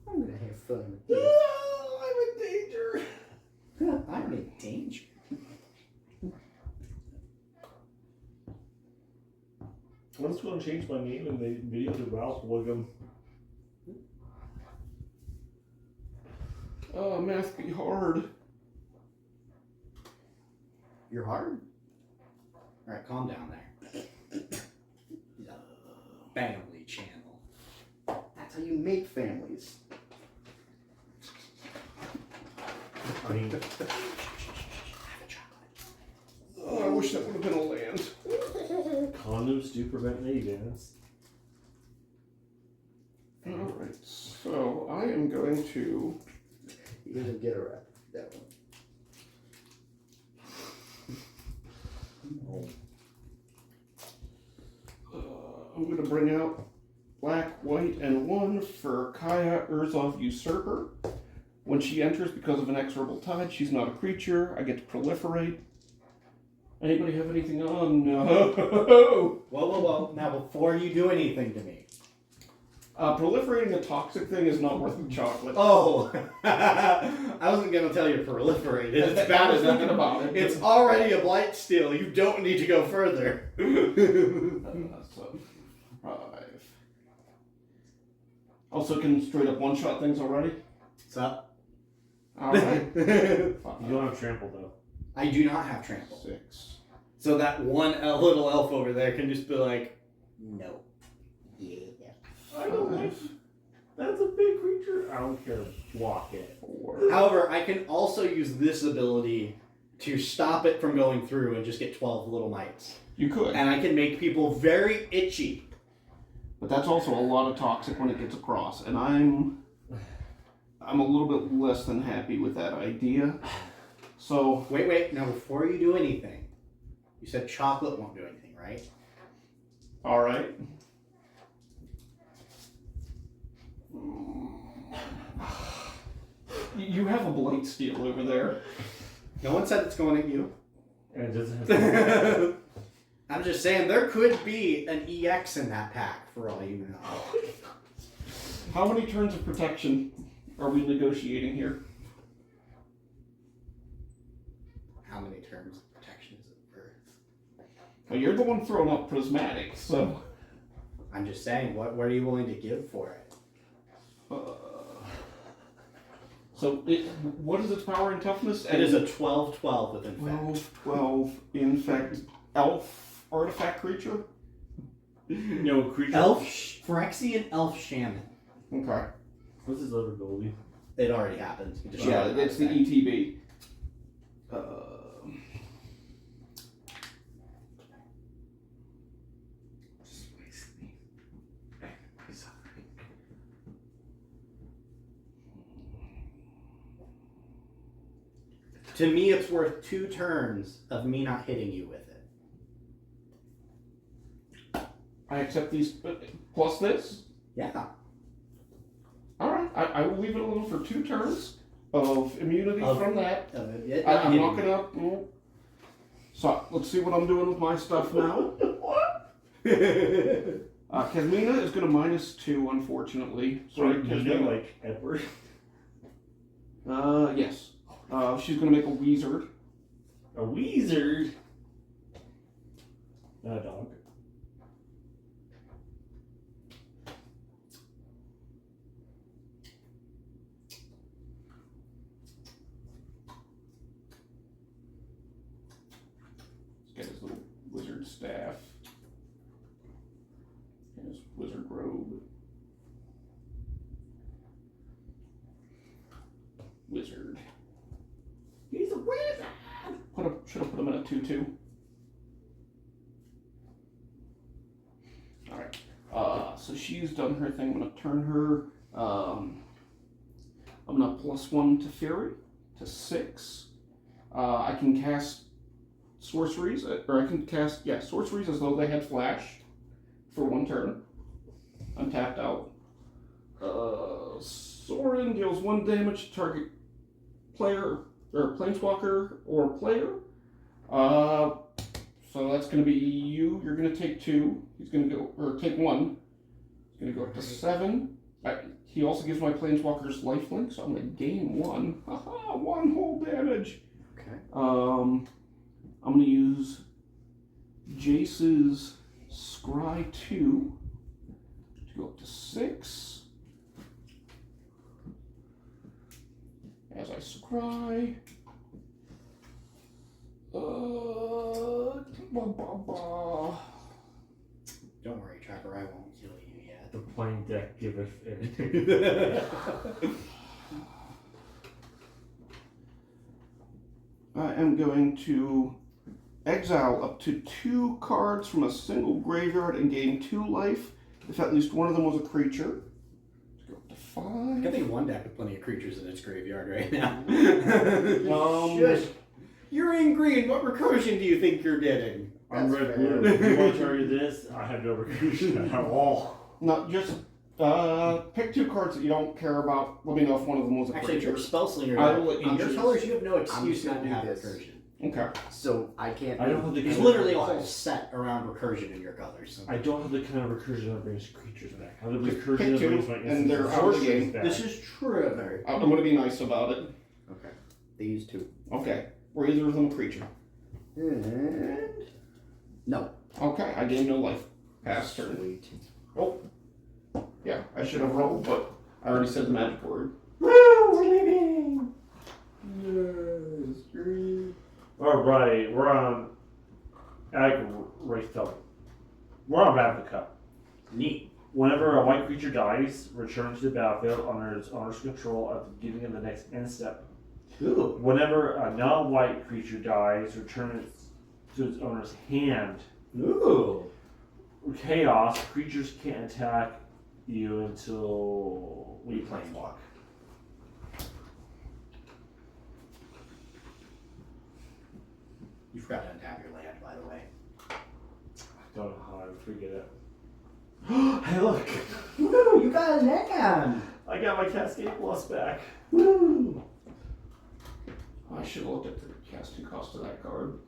I'm gonna have fun with this. I'm in danger. I'm in danger. I'm just going to change my name in the video to Ralph Wiggum. Oh, math be hard. You're hard? Alright, calm down there. Family channel. That's how you make families. I mean, Oh, I wish that would have been a land. condoms do prevent maidens. Alright, so I am going to. You didn't get around that one. I'm going to bring out black, white, and 1 for Kaya Urzov Usurper. When she enters, because of inexorable tide, she's not a creature. I get to proliferate. Anybody have anything on? No. Whoa, whoa, whoa. Now, before you do anything to me. Proliferating a toxic thing is not worth the chocolate. Oh! I wasn't going to tell you proliferated. It's I bad was enough. thinking about it. It's already a blight steal. You don't need to go further. So, 5. Also can straight up one-shot things already. What's up? Alright. You don't have trample, though. I do not have trample. 6. So that one little elf over there can just be like, no. Yeah. I don't like. That's a big creature. I don't care. Block it. However, I can also use this ability to stop it from going through and just get 12 little mites. You could. And I can make people very itchy. But that's also a lot of toxic when it gets across, and I'm a little bit less than happy with that idea. So Wait. Now, before you do anything, you said chocolate won't do anything, right? all right. You have a blight steel over there. No one said it's going at you. And it doesn't have I'm just saying there could be an EX in that pack for all you know. How many turns of protection are we negotiating here? How many terms of protection is it worth? Well, you're the one throwing up prismatic, so. I'm just saying, what are you willing to give for it? What is its power and toughness? It is a 12/12 with infect. 12, infect, elf, artifact creature? no creature. Elf, Phyrexian Elf Shaman. Okay. What's his other ability? It already happened. You just Yeah, showed it. it's the ETB. To me, it's worth 2 turns of me not hitting you with it. I accept these, plus this? Yeah. Alright, I will leave it alone for 2 turns of immunity from that. I'm not gonna. So, let's see what I'm doing with my stuff now. Kasmina is gonna -2, unfortunately. Sorry, You know, Kasmina. like Edward. Yes. She's gonna make a wizard. A wizard. Not a dog. He's got his little wizard staff. And his wizard robe. Wizard. He's a wizard. Should have put him in a 2/2. Alright. So she's done her thing. I'm gonna turn her. I'm gonna +1 to Fury to 6. I can cast sorceries, or I can cast sorceries as though they had flash for 1 turn. I'm tapped out. Sorin deals 1 damage to target player or planeswalker or player. So that's going to be you. You're going to take 2. He's going to go, or take 1. He's going to go up to 7. He also gives my planeswalkers lifelink, so I'm going to gain 1. Haha, 1 whole damage. Okay. I'm going to use Jace's Scry 2 to go up to 6. As I scry. Don't worry, Trapper, I won't kill you yet. The plain deck giveth it. I am going to exile up to 2 cards from a single graveyard and gain 2 life if at least one of them was a creature. Let's go up to 5. I think one deck with plenty of creatures in its graveyard right now. Shush. You're in green. What recursion do you think you're getting? I'm That's red fair. blue. You want to tell you this? I have no recursion at all. No, just pick 2 cards that you don't care about. Let me know if one of them was a Actually, if you're a creature. spellslinger, I will let you on your choose. colors, you have no I'm excuse just not to gonna have do this. recursion. Okay. So I can't. I don't have the There's kind of- literally a whole set around recursion in your colors. I don't have the kind of recursion that brings creatures back. I have the Just recursion pick that 2, brings my and they're instances out of the sorceries game. back. This is true. Alright. I'm going to be nice about it. Okay. These 2. Okay. Were either of them a creature? And no. Okay, I gain no life. Pass turn. Sweet. Oh. Yeah, I should have rolled, but I already said the magic word. Woo! We're leaving. All right, we're on Wraithelm. We're on Ravnica. Neat. Whenever a white creature dies, return to the battlefield under its owner's control at the beginning of the next end step. Ooh. Whenever a non-white creature dies, return it to its owner's hand. Ooh. Chaos, creatures can't attack you until we planeswalk. You forgot to untap your land, by the way. I don't know how I would forget it. Hey, look! Woo! You got a land! I got my Cascade Plus back. Woo! I should have looked at the casting cost of that card.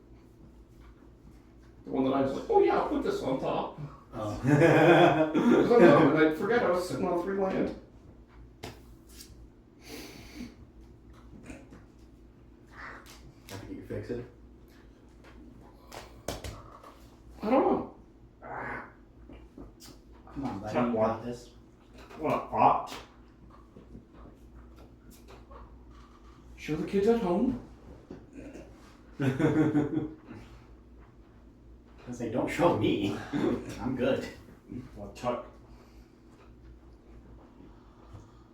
The one that I was like, oh yeah, I'll put this on top. Oh. Because I'm dumb, and I forget I was sitting on 3 land. I think you fix it. I don't know. Come on, buddy. Tap You one. got this. I want to opt. Sure the kid's at home? Because they don't show me. I'm good. I want to tuck.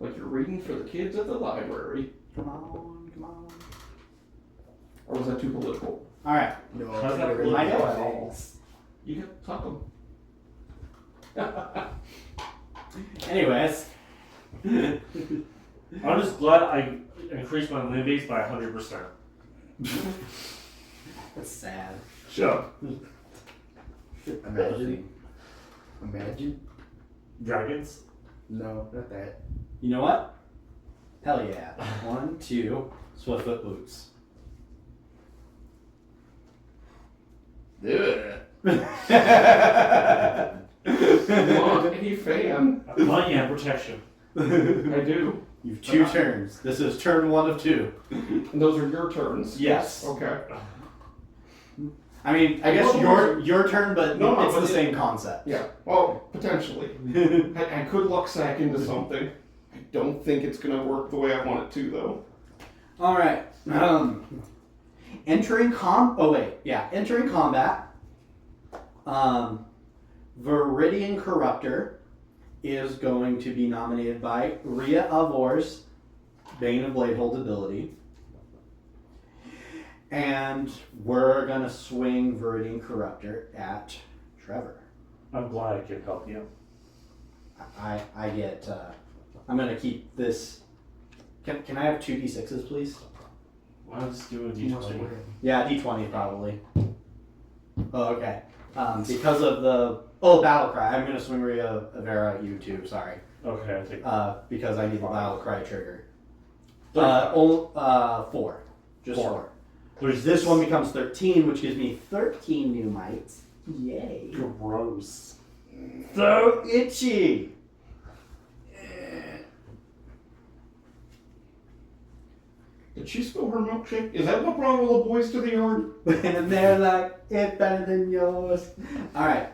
Like you're reading for the kids at the library. Come on, come on. Or was that too political? Alright. No, How's that really My really bad. notes. You can tuck them. Anyways. I'm just glad I increased my land base by 100%. That's sad. Shut up. Imagine. Dragons? No, not that. You know what? Hell yeah. 1, 2, Swiftfoot boots. Yeah. Not a fan. Money and protection. I do. You've 2 turns. This is turn 1 of 2. And those are your turns. Yes. Okay. I mean, I guess your turn, but No, it's but the it- same concept. Yeah. Well, potentially. I could luck sack into something. I don't think it's gonna work the way I want it to, though. All right. Entering combat. Viridian Corruptor is going to be nominated by Rhea Avor's Bane of Bladehold ability. And we're gonna swing Viridian Corruptor at Trevor. I'm glad I can help you. I get. I'm gonna keep this. Can I have 2 d6s, please? I'll just do a d20. Yeah, d20 probably. Oh, okay. Because of the battle cry, I'm gonna swing Rhea Avera at you too. Sorry. Okay, I take Because I need the battle cry trigger. 35. 4. Just Four. 4. There's This one becomes 13, which gives me 13 new mites. Yay. gross. So itchy. Did she spill her milkshake? Is that what brought all the boys to the yard? And they're like, it's better than yours. Alright.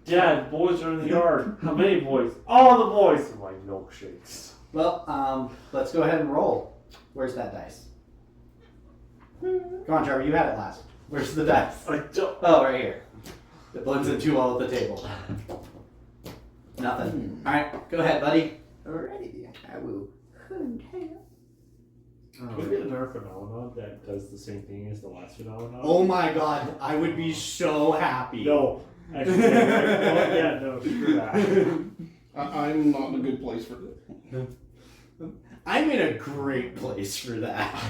Dad, boys are in the yard. How many boys? All the boys. I'm like milkshakes. Well, let's go ahead and roll. Where's that dice? Come on, Trevor, you had it last. Where's the dice? I don't. Oh, right here. It blends in too well at the table. Nothing. Alright, go ahead, buddy. Alrighty, I will. Could be another phenomenon that does the same thing as the last phenomenon. Oh my god, I would be so happy. No. Actually, yeah, no, screw that. I'm not in a good place for it. I'm in a great place for that.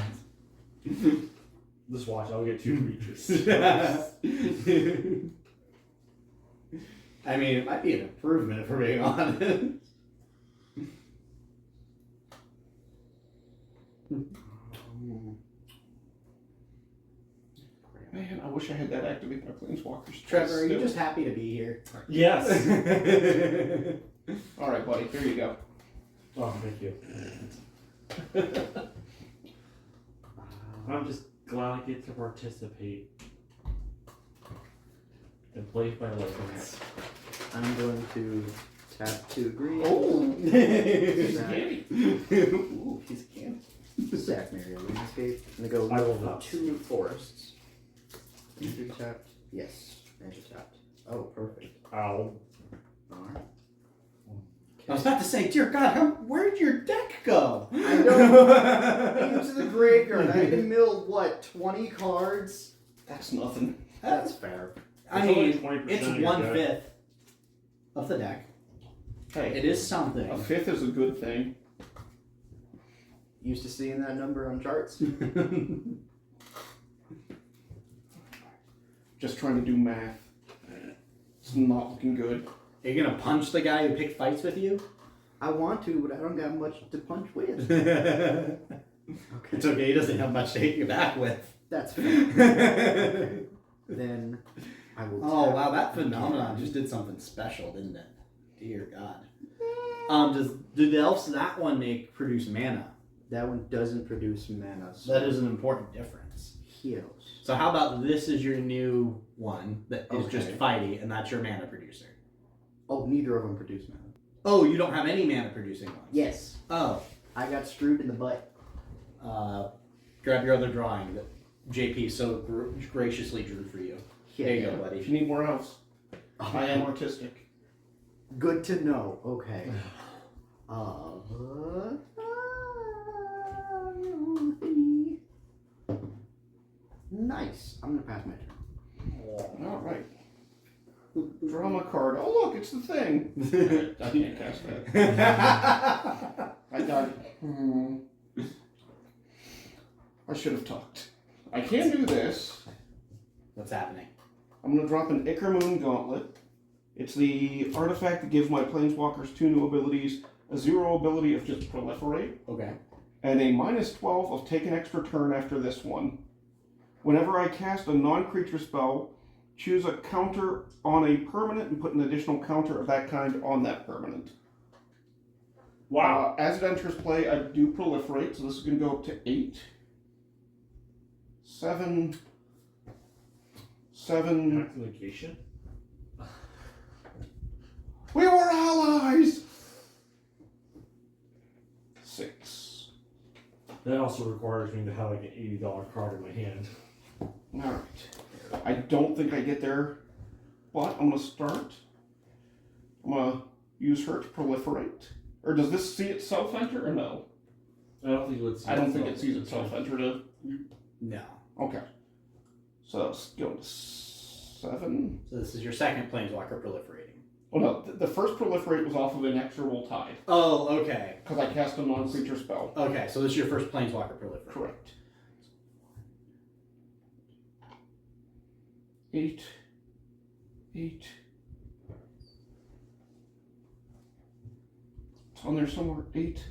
Just watch, I'll get 2 creatures. I mean, it might be an improvement if we're being honest. Man, I wish I had that activate my planeswalkers. Trevor, are you just happy to be here? Yes. Alright, buddy, here you go. Oh, thank you. I'm just glad I get to participate and play my legends. I'm going to tap 2 green. Oh! He's Sack. Candy. Ooh, he's a can. Sack Miriam Landscape. I'm going to go I will with not. 2 new forests. Enter tapped. Yes. Enter tapped. Oh, perfect. Ow. Alright. I was about to say, dear God, where'd your deck go? I know. Into the graveyard. I had to mill, what, 20 cards? That's nothing. That's fair. I It's only mean, 20% it's of your 1/5 deck. of the deck. Hey, It is something. a fifth is a good thing. Used to seeing that number on charts. Just trying to do math. It's not looking good. Are you gonna punch the guy who picked fights with you? I want to, but I don't got much to punch with. It's Okay. okay, he doesn't have much to hit you back with. That's fair. Then I will. Oh tap wow, that again. phenomenon just did something special, didn't it? Dear God. Do the elves that one produce mana? That one doesn't produce mana. So That is an important difference. heals. So how about this is your new one that is just Okay. fighty, and that's your mana producer. Oh, neither of them produce mana. Oh, you don't have any mana producing ones. Yes. Oh, I got screwed in the butt. grab your other drawing that JP so graciously drew for you. There you go, If buddy. you need more else, I am artistic. Good to know. Okay. Nice. I'm gonna pass my turn. All right. Drama card. Oh look, it's the thing. I can't cast that. I got it. I should have talked. I can do this. What's happening? I'm going to drop an Ichor Gauntlet. It's the artifact that gives my planeswalkers 2 new abilities, a 0 ability of just proliferate, Okay. and a -12 of take an extra turn after this one. Whenever I cast a non-creature spell, choose a counter on a permanent and put an additional counter of that kind on that permanent. Wow. As it enters play, I do proliferate, so this is going to go up to 8. 7. Negation. We were allies! 6. That also requires me to have like an $80 card in my hand. Alright. I don't think I get there, but I'm going to start. I'm going to use her to proliferate. Or does this see itself enter or no? I don't think it would. I don't think it sees itself enter to. No. Okay. So let's go to 7. So this is your second planeswalker proliferating. Oh no, the first proliferate was off of Inexorable Tide. Oh, okay. Because I cast a non-creature spell. Okay, so this is your first planeswalker proliferate. Correct. 8. 8. It's on there somewhere. 8.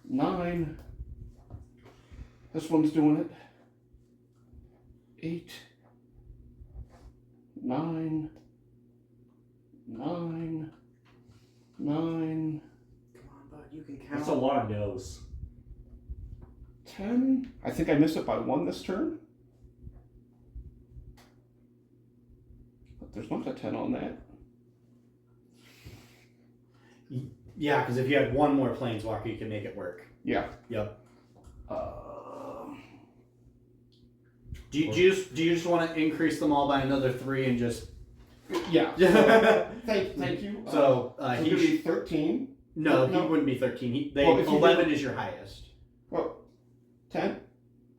9. This one's doing it. 8. 9. 9. 9. Come on, bud. You can count. That's a lot of no's. 10. I think I missed it by 1 this turn. But there's not a 10 on that. Yeah, because if you had one more planeswalker, you can make it work. Yeah. Yep. Uh, Do you just want to increase them all by another 3 and just? yeah. So, Thank you. so So he he be 13. no, he No. wouldn't be 13. Well, if you 11 is your highest. Well, 10,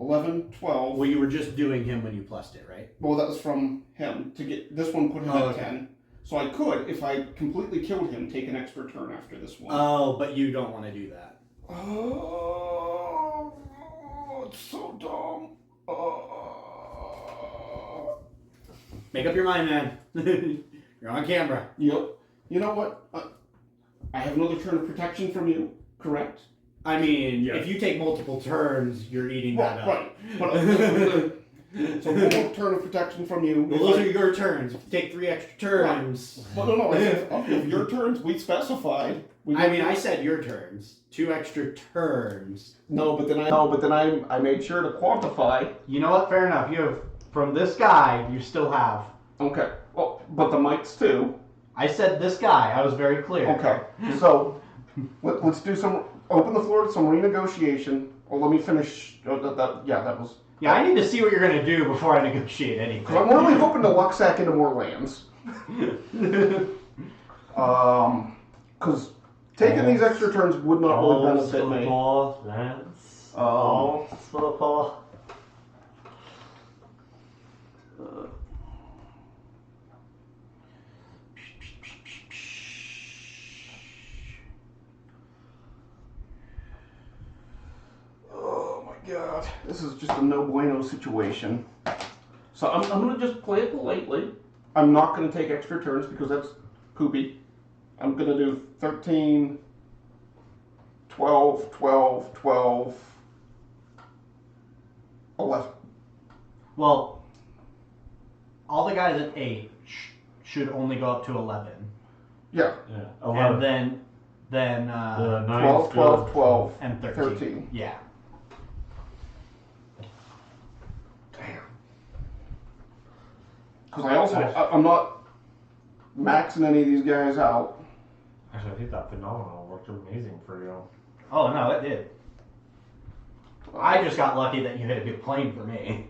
11, 12. Well, you were just doing him when you plussed it, right? Well, that was from him to get this one put him Oh, at okay. 10. So I could, if I completely killed him, take an extra turn after this one. Oh, but you don't want to do that. Oh, it's so dumb. Make up your mind, man. You're on camera. Yep. You know what? I have another turn of protection from you, correct? I mean, Yeah. if you take multiple turns, you're eating Well, that up. right. But so one more turn of protection from you. Well, those are your turns. If you take 3 extra turns. Well, no. If your turns, we specified. I mean, I said your turns. 2 extra turns. No, but then I made sure to quantify. You know what? Fair enough. You have, from this guy, you still have. Okay. Well, but the mics too. I said this guy. I was very clear. Okay. So let's do some. Open the floor to some renegotiation. Well, let me finish. That was Yeah, I need to see what you're gonna do before I negotiate anything. Because I'm really hoping to luck sack into more lands. Because taking these extra turns would not really benefit me. That's Oh, football. Oh my god. This is just a no bueno situation. So I'm going to just play it politely. I'm not going to take extra turns because that's poopy. I'm going to do 13, 12, 12, 12, 11. Well, all the guys at 8 should only go up to 11. Yeah. yeah. And 11. then The 12, 12, 12, and 13. 13. Yeah. Damn. Because I'm not maxing any of these guys out. Actually, I think that phenomenal worked amazing for you. Oh no, it did. I just got lucky that you hit a good plane for me.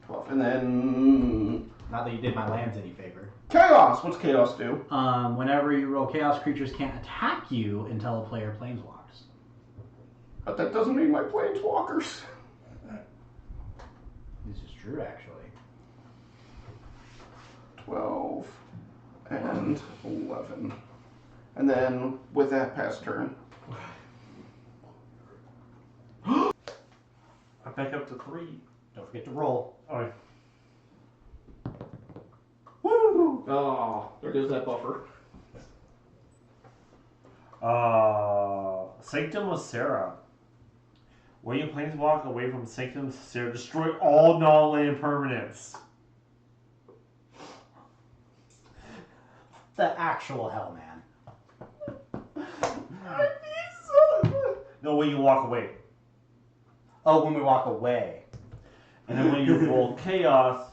12. And then Not that you did my lands any favor. Chaos. What's Chaos do? Whenever you roll chaos, creatures can't attack you until a player planeswalks. But that doesn't mean my planeswalkers. This is true, actually. 12 and 11. And then with that pass turn. I back up to 3. Don't forget to roll. Oh, Woo! Oh, there goes that buffer. Sanctum of Sarah. When you planeswalk away from Sanctum of Sarah, destroy all non-land permanents. The actual hell, man. No, when you walk away. Oh, when we walk away. And then when you roll chaos,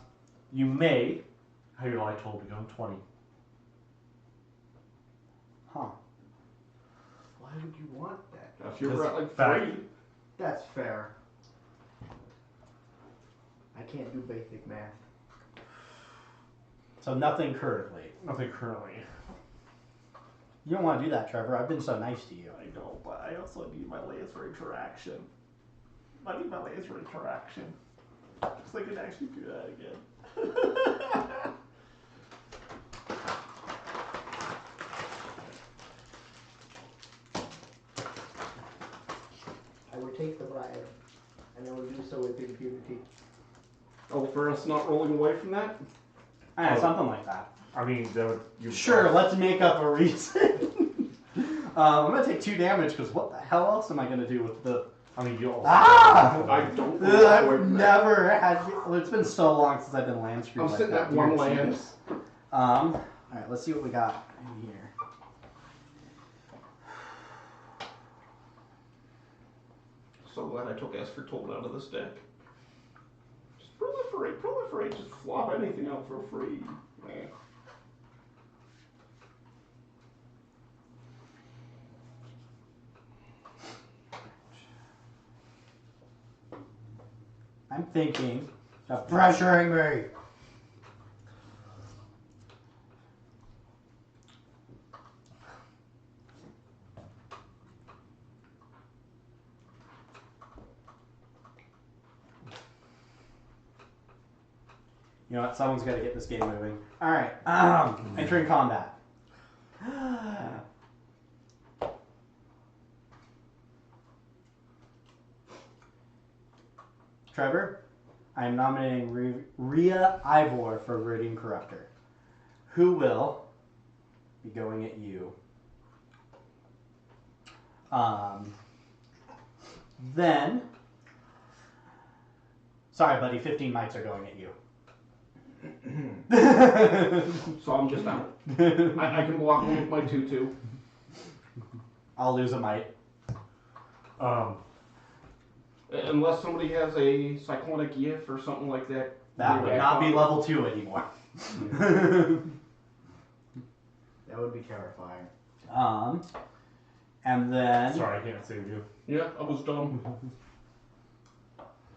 you may have your light total become 20. Huh. Why would you want that? If you're at like Back. 3. That's fair. I can't do basic math. So nothing currently. Nothing currently. You don't want to do that, Trevor. I've been so nice to you. I know, but I also need my lands for interaction. I need my lands for interaction. So I can actually do that again. I would take the bribe, and I would do so with impunity. Oh, for us not rolling away from that? Something like that. I mean, that would... Sure, let's make up a reason. I'm going to take 2 damage, because what the hell else am I going to do with the... I mean, you also... Ah! I don't roll away I've from that. never had... Well, it's been so long since I've been land screwed I'm like sitting that. at 1 Weird land. shit. Alright, let's see what we got in here. So glad I took Esper Told out of this deck. Just proliferate, just flop anything out for free. Man. I'm thinking of pressuring me. You know what? Someone's got to get this game moving. All right. Entering combat. Trevor, I am nominating Rhea Ivor for Viridian Corruptor. Who will be going at you? Then, sorry, buddy, 15 mites are going at you. So I'm just out. I can block them with my 2/2. I'll lose a mite. Unless somebody has a cyclonic gif or something like that. That would not be level 2 anymore. That would be terrifying. And then Sorry, I can't save you. Yeah, I was dumb.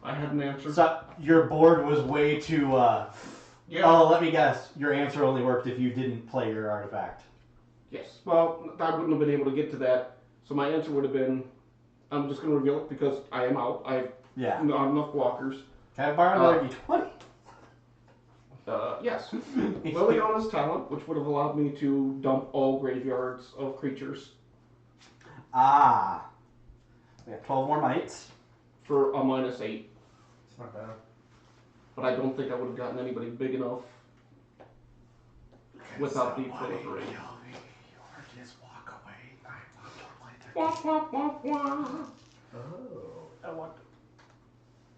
I had an answer. So your board was way too. Yeah. Oh, let me guess. Your answer only worked if you didn't play your artifact. Yes. Well, I wouldn't have been able to get to that. So my answer would have been, I'm just going to reveal it because I am out. I have Yeah. not enough blockers. Can I borrow another d20? Yes. Liliana's talent, which would have allowed me to dump all graveyards of creatures Ah. We have 12 more mites. for a -8. It's not bad. But I don't think I would have gotten anybody big enough without the proliferate. Just walk away. Wah, wah, wah, wah. Oh. I want.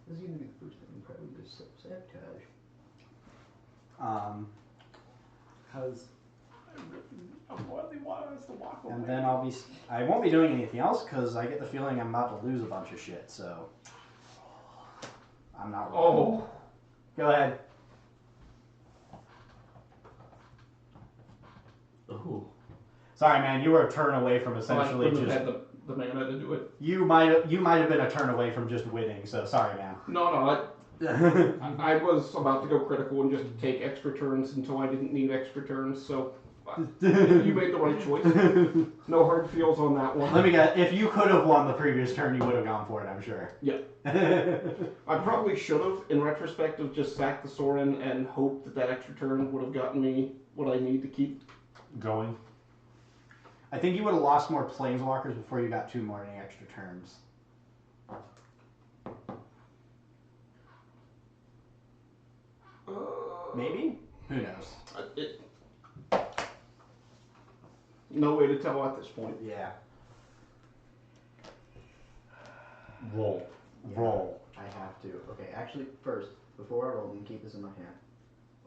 This is going to be the first thing. Probably just sabotage. Because I really want us to walk away. And then I won't be doing anything else because I get the feeling I'm about to lose a bunch of shit, so. I'm not rolling. Oh. Go ahead. Ooh. Sorry, man, you were a turn away from I essentially wouldn't just. have had the mana to do it. You might have been a turn away from just winning, so sorry, man. No, I was about to go critical and just take extra turns until I didn't need extra turns, so you made the right choice. No hard feels on that one. Let me guess. If you could have won the previous turn, you would have gone for it, I'm sure. Yeah. I probably should have, in retrospect, of just sacked the Sorin and hoped that that extra turn would have gotten me what I need to keep. Going. I think you would have lost more planeswalkers before you got 2 more any extra turns. Maybe? Who knows? No way to tell at this point. Yeah. Roll. Roll. I have to. Okay, actually, first, before I roll, I'm going to keep this in my hand.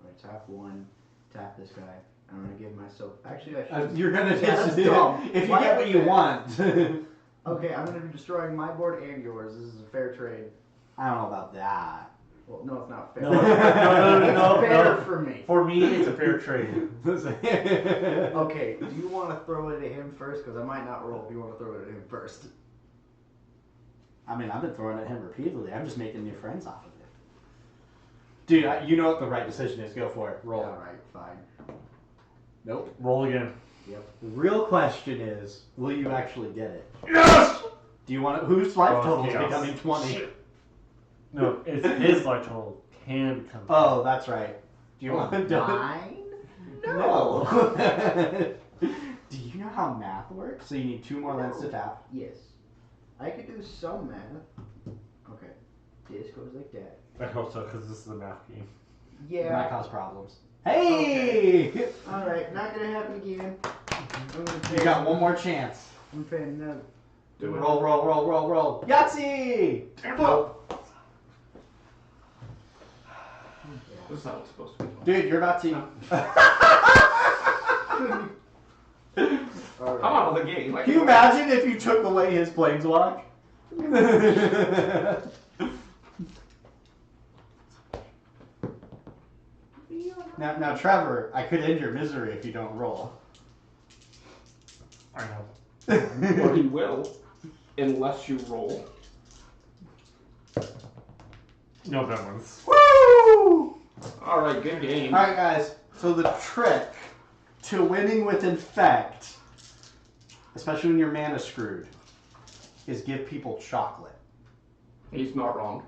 When I tap 1, tap this guy. I'm going to give myself. Actually, I should. You're gonna Yeah, that's dumb. if you Why get what you want. Okay, I'm going to be destroying my board and yours. This is a fair trade. I don't know about that. Well, no, it's not fair. No, no, It's fair no. for me. For me, it's a fair trade. Okay, do you want to throw it at him first? Because I might not roll if you want to throw it at him first. I mean, I've been throwing at him repeatedly. I'm just making new friends off of it. Dude, you know what the right decision is. Go for it. Roll. Alright, fine. Nope. Roll again. Yep. The real question is, will you actually get it? Yes! Do you want to, whose life Oh, total is chaos. becoming 20? Shit. No, it's his life total can become. Oh, that's right. Do you want to do it? Mine? No. Do you know how math works? So you need 2 more lands to tap. Yes. I could do some math. Okay. This goes like that. I hope so, because this is a math game. It Yeah. might cause problems. Hey! Alright, not gonna happen again. I'm gonna You got 1 more chance. I'm paying another. Do it. Roll, roll, roll, roll, roll. Yahtzee! Nope. This is how it's supposed to be. Dude, you're about to. Alright. I'm out of the game. I Can you imagine if you took away his planeswalk? Now, Trevor, I could end your misery if you don't roll. I know. Or he will, unless you roll. No bad ones. Woo! Alright, good game. Alright, guys, so the trick to winning with Infect, especially when your mana's screwed, is give people chocolate. He's not wrong.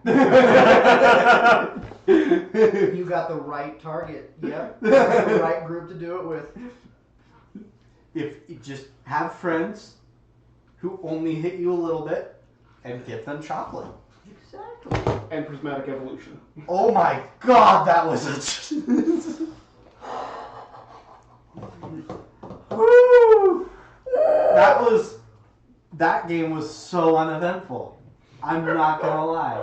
You got the right target. Yep. You got the right group to do it with. If you just have friends who only hit you a little bit and give them chocolate. Exactly. And Prismatic Evolution. Oh my god, that was a... Woo! That game was so uneventful. I'm not gonna lie.